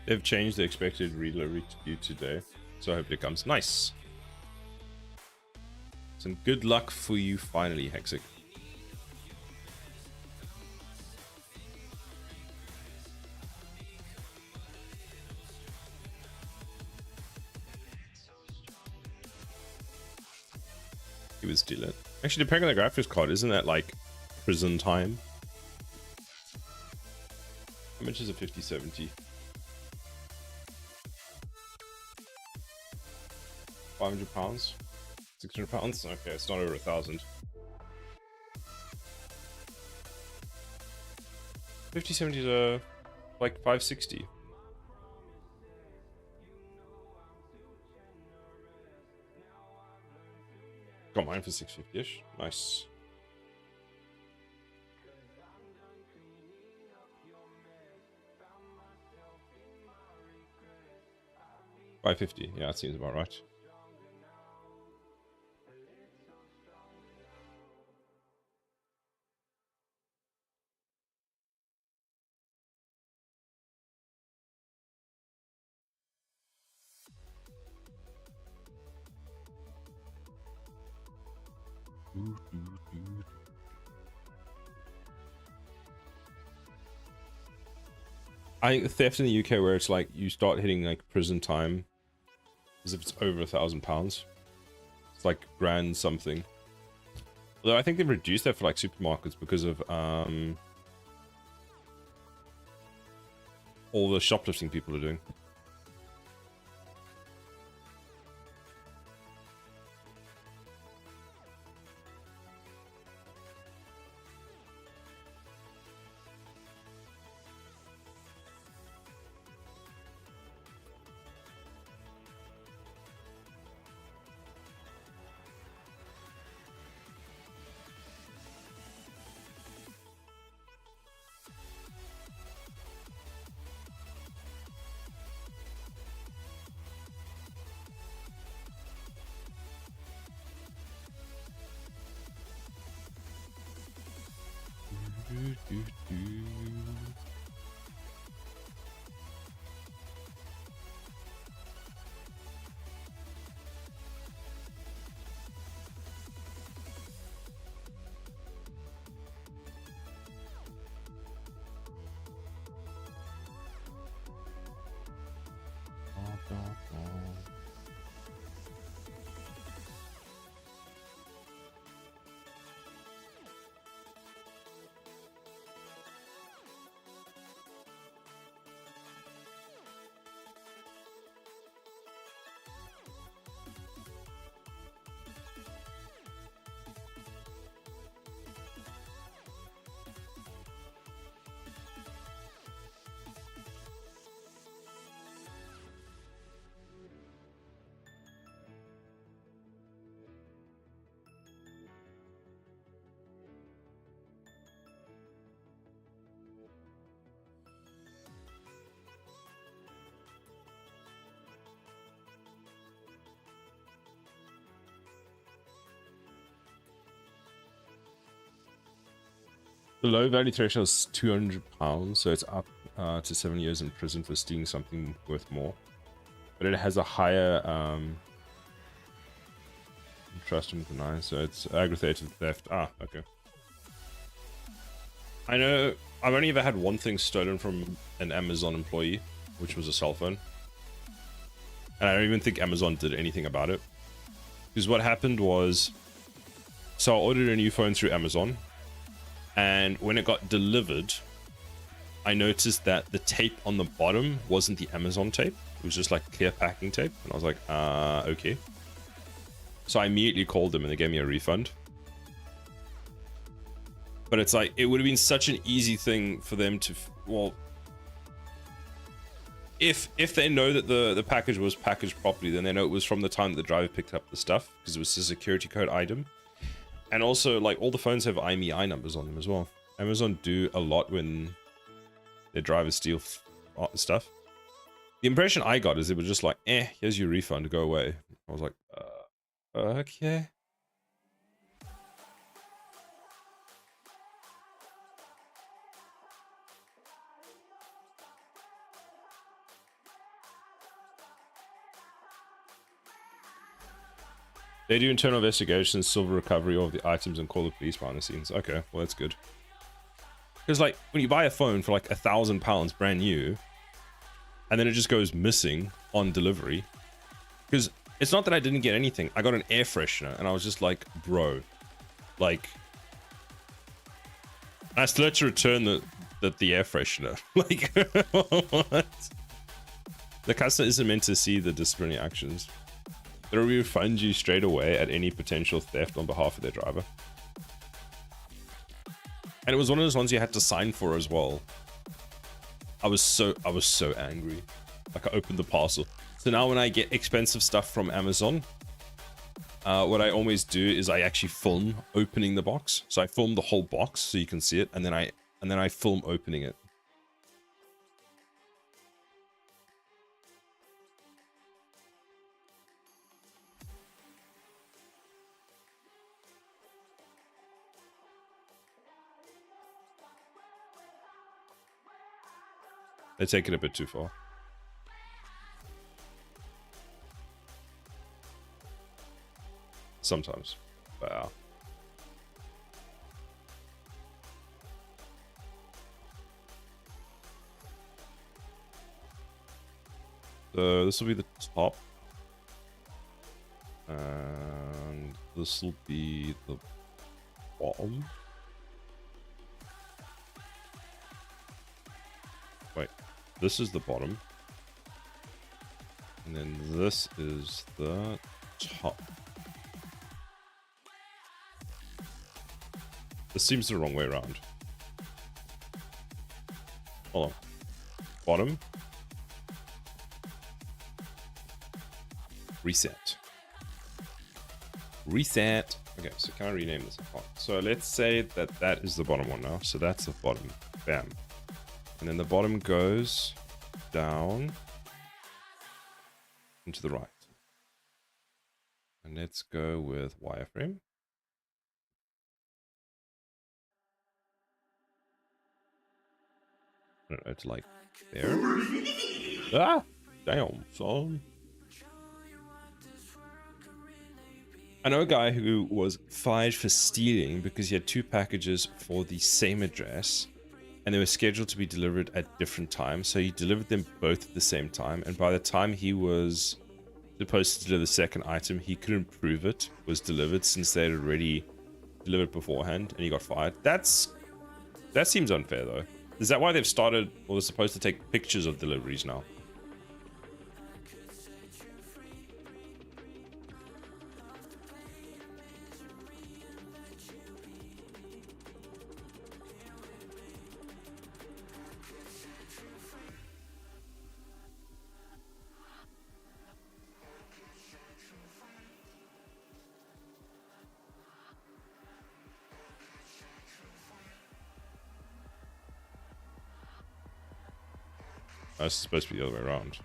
Speaker 2: They've changed the expected reload rate today, so I hope it comes nice. Some good luck for you finally, Hexic. He was steal it. Actually, depending on the graphics card, isn't that like prison time? How much is a 5070? 500 pounds? 600 pounds? Okay, it's not over 1,000. 5070 to like 560. Got mine for 650-ish. Nice. $550. Yeah, that seems about right. I think the theft in the UK, where it's like you start hitting like prison time, as if it's over £1,000. It's like grand something. Although I think they've reduced that for like supermarkets because of all the shoplifting people are doing. The low value threshold is £200, so it's up to 7 years in prison for stealing something worth more. But it has a higher trust and deny, so it's aggravated theft. Ah, okay. I know I've only ever had one thing stolen from an Amazon employee, which was a cell phone. And I don't even think Amazon did anything about it. Because what happened was, so I ordered a new phone through Amazon. And when it got delivered, I noticed that the tape on the bottom wasn't the Amazon tape. It was just like clear packing tape. And I was like, okay. So I immediately called them and they gave me a refund. But it's like, it would have been such an easy thing for them to, well, if they know that the package was packaged properly, then they know it was from the time that the driver picked up the stuff, because it was a security code item. And also, like, all the phones have IMEI numbers on them as well. Amazon do a lot when their drivers steal stuff. The impression I got is it was just like, here's your refund, go away. I was like, okay. They do internal investigations, silver recovery of the items, and call the police behind the scenes. Okay, well, that's good. Because, like, when you buy a phone for like £1,000 brand new, and then it just goes missing on delivery, because it's not that I didn't get anything. I got an air freshener, and I was just like, bro, like, I still had to return the air freshener. Like, what? The customer isn't meant to see the disciplinary actions. They'll refund you straight away at any potential theft on behalf of their driver. And it was one of those ones you had to sign for as well. I was so angry. Like, I opened the parcel. So now when I get expensive stuff from Amazon, what I always do is I actually film opening the box. So I film the whole box so you can see it, and then I film opening it. They take it a bit too far. Sometimes. But So this will be the top. And this will be the bottom. Wait, this is the bottom. And then this is the top. This seems the wrong way around. Hold on. Bottom. Reset. Reset. Okay, so can I rename this? So let's say that that is the bottom one now. So that's the bottom. Bam. And then the bottom goes down and to the right. And let's go with wireframe. I don't know, it's like there. Ah! Damn, son. I know a guy who was fired for stealing because he had 2 packages for the same address and they were scheduled to be delivered at different times. So he delivered them both at the same time. And by the time he was supposed to deliver the second item, he couldn't prove it was delivered since they had already delivered beforehand and he got fired. That seems unfair though. Is that why they've started, or they're supposed to take pictures of deliveries now? It's supposed to be the other way around.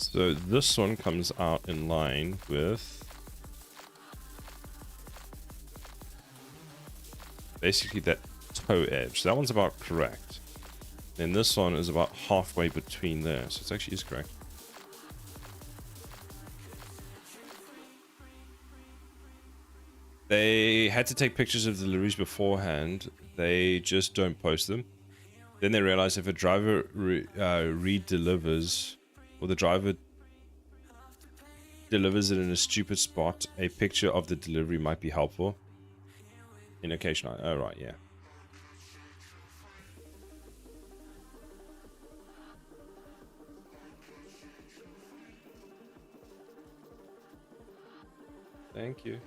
Speaker 2: So this one comes out in line with basically that toe edge. That one's about correct. Then this one is about halfway between there. So it actually is correct. They had to take pictures of deliveries beforehand. They just don't post them. Then they realize if a driver re-delivers, or the driver delivers it in a stupid spot, a picture of the delivery might be helpful. In occasional. Oh, right, yeah. Thank you.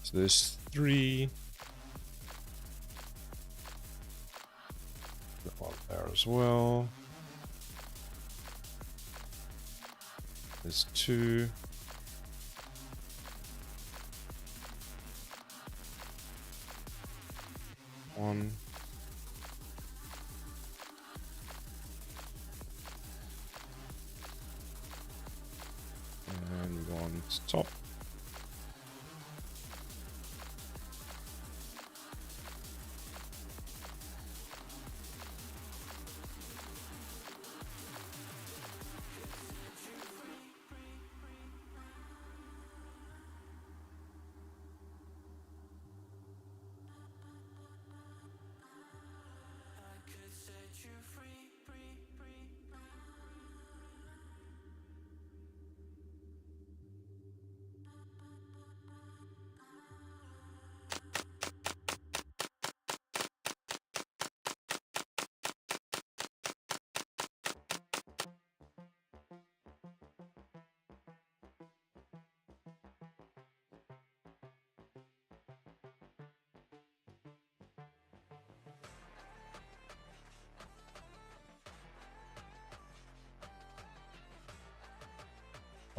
Speaker 2: So there's 3. That one there as well. There's 2. One. And we go on to top.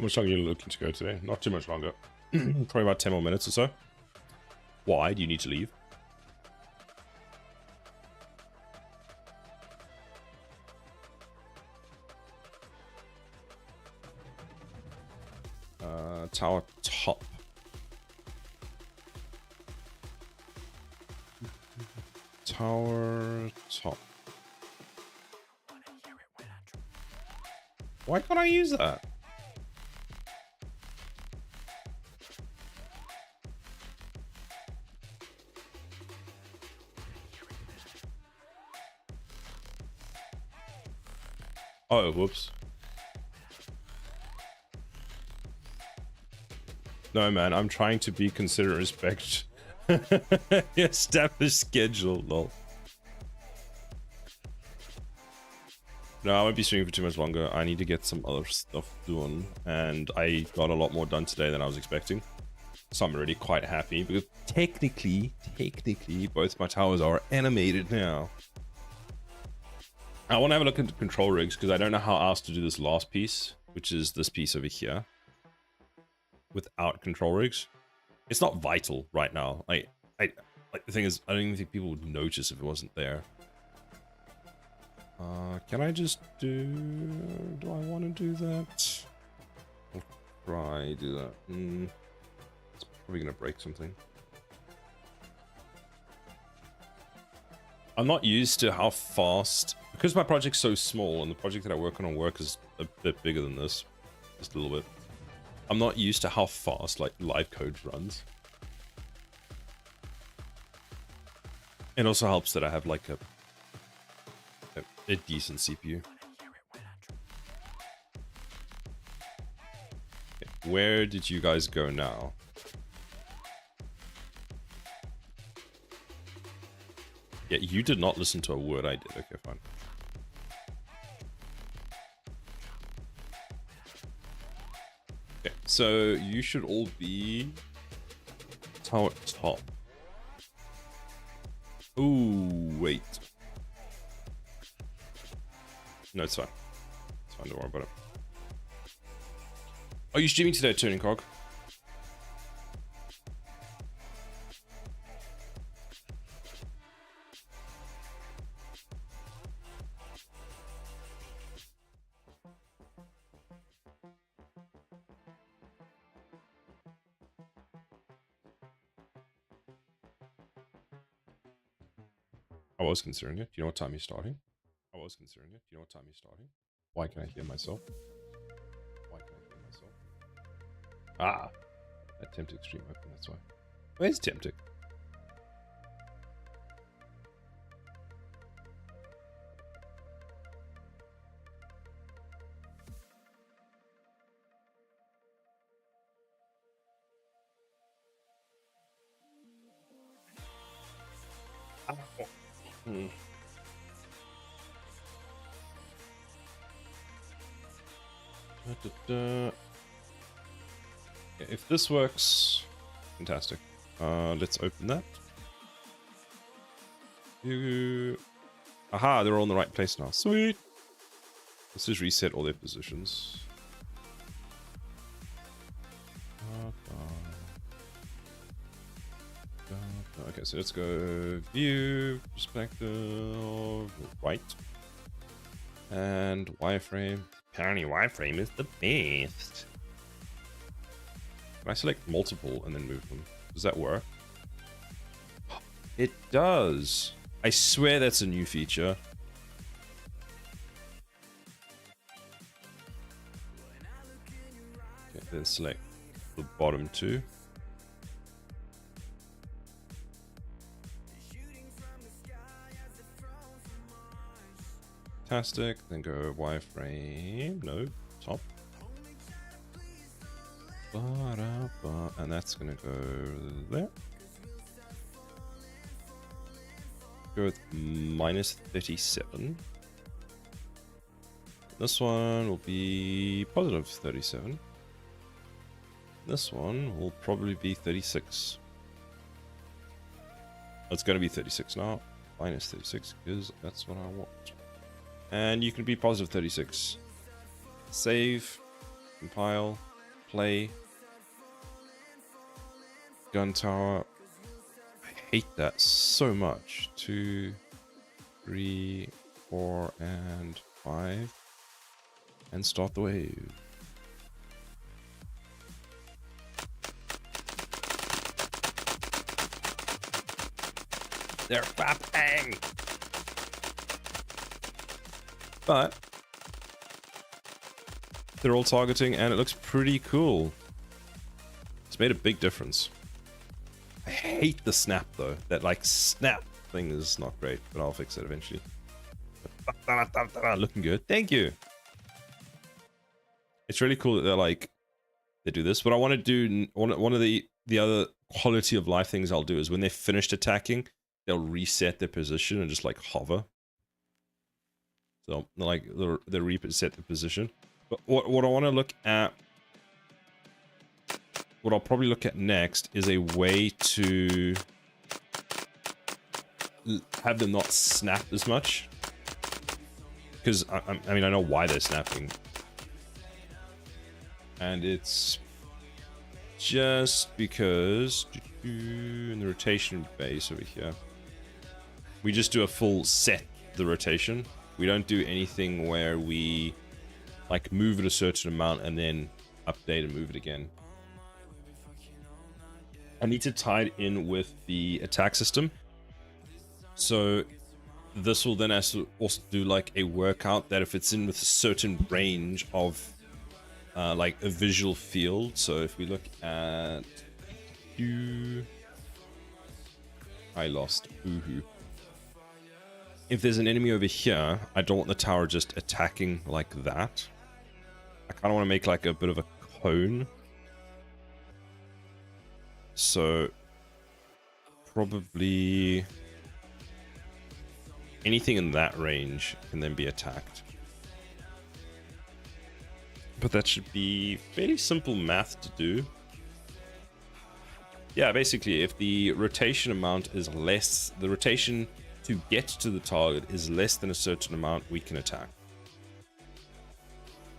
Speaker 2: much longer are you looking to go today? Not too much longer. Probably about 10 more minutes or so. Why do you need to leave? Tower top. Tower top. Why can't I use that? Oh, whoops. No, man, I'm trying to be considerate respect. Established schedule, lol. No, I won't be streaming for too much longer. I need to get some other stuff done. And I got a lot more done today than I was expecting. So I'm already quite happy because technically, both my towers are animated now. I want to have a look at the control rigs because I don't know how else to do this last piece, which is this piece over here, without control rigs. It's not vital right now. Like the thing is, I don't even think people would notice if it wasn't there. Can I just do I want to do that? I'll try do that. It's probably gonna break something. I'm not used to how fast, because my project's so small and the project that I work on work is a bit bigger than this, just a little bit. I'm not used to how fast like live code runs. It also helps that I have like a decent CPU. Okay, where did you guys go now? Yeah, you did not listen to a word I did. Okay, fine. Okay, so you should all be tower top. Ooh, wait. No, it's fine. It's fine, don't worry about it. Are you streaming today, Tuning Cog? I was considering it. Do you know what time you're starting? I was considering it. Do you know what time you're starting? Why can I hear myself? Why can I hear myself? Ah! Attempted stream open, that's why. Where's Tempted? If this works, fantastic. Let's open that. Aha, they're all in the right place now. Sweet. Let's just reset all their positions. Okay, so let's go view, perspective, right. And wireframe. Apparently wireframe is the best. Can I select multiple and then move them? Does that work? It does. I swear that's a new feature. Okay, then select the bottom two. Fantastic. Then go wireframe. No, top. And that's gonna go there. Go with minus 37. This one will be positive 37. This one will probably be 36. It's gonna be 36 now. Minus 36 because that's what I want. And you can be positive 36. Save. Compile. play gun tower. I hate that so much. 2, 3, 4, and 5. And start the wave. They're fapping! But they're all targeting and it looks pretty cool. It's made a big difference. I hate the snap though. That like snap thing is not great, but I'll fix it eventually. Looking good. Thank you. It's really cool that they're like, they do this. What I want to do, one of the other quality of life things I'll do is when they're finished attacking, they'll reset their position and just like hover. So like they reset the position. But what I want to look at, what I'll probably look at next is a way to have them not snap as much. Because I mean I know why they're snapping. And it's just because in the rotation base over here, we just do a full set the rotation. We don't do anything where we like move it a certain amount and then update and move it again. I need to tie it in with the attack system. So this will then also do like a workout that if it's in with a certain range of like a visual field. So if we look at I lost. Boohoo. If there's an enemy over here, I don't want the tower just attacking like that. I kind of want to make like a bit of a cone. So probably anything in that range can then be attacked. But that should be fairly simple math to do. Yeah, basically, if the rotation amount is less, the rotation to get to the target is less than a certain amount, we can attack.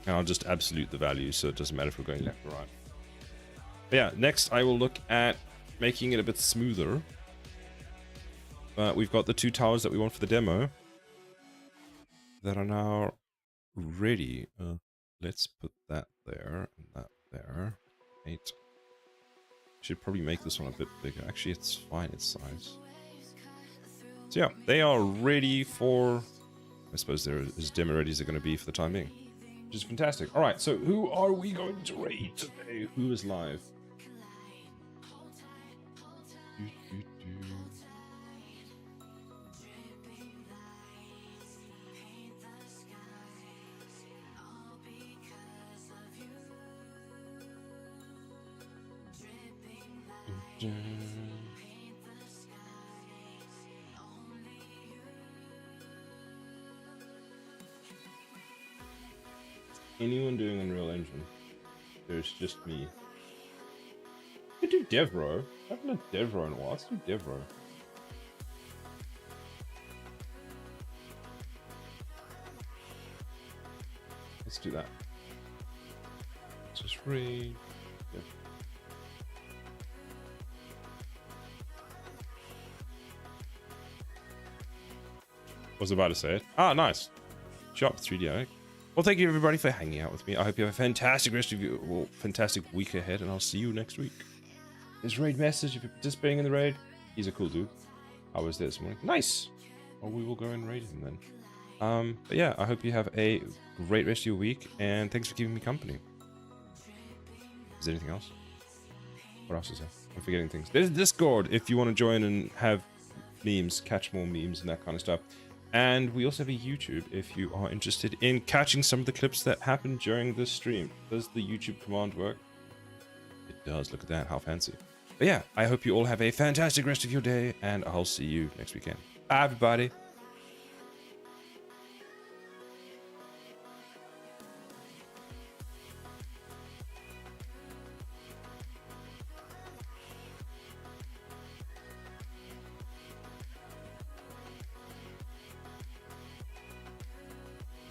Speaker 2: And I'll just absolute the value, so it doesn't matter if we're going left or right. But yeah, next I will look at making it a bit smoother. We've got the 2 towers that we want for the demo that are now ready. Let's put that there and that there. 8. Should probably make this one a bit bigger. Actually, it's fine its size. So yeah, they are ready for, I suppose they're as demo ready as they're going to be for the time being. Which is fantastic. Alright, so who are we going to raid today? Who is live? Anyone doing Unreal Engine? There's just me. I could do Devro. I haven't done Devro in a while. Let's do Devro. Let's do that. Let's just read. Yep. Was about to say it. Ah, nice. Shop 3D. Well, thank you everybody for hanging out with me. I hope you have a fantastic rest of your fantastic week ahead, and I'll see you next week. There's raid message if you're participating in the raid. He's a cool dude. I was there this morning. Nice. Well, we will go and raid him then. But yeah, I hope you have a great rest of your week, and thanks for keeping me company. Is there anything else? What else is there? I'm forgetting things. There's Discord if you want to join and have memes, catch more memes and that kind of stuff. And we also have a YouTube if you are interested in catching some of the clips that happened during this stream. Does the YouTube command work? It does. Look at that. How fancy. But yeah, I hope you all have a fantastic rest of your day, and I'll see you next weekend. Bye, everybody.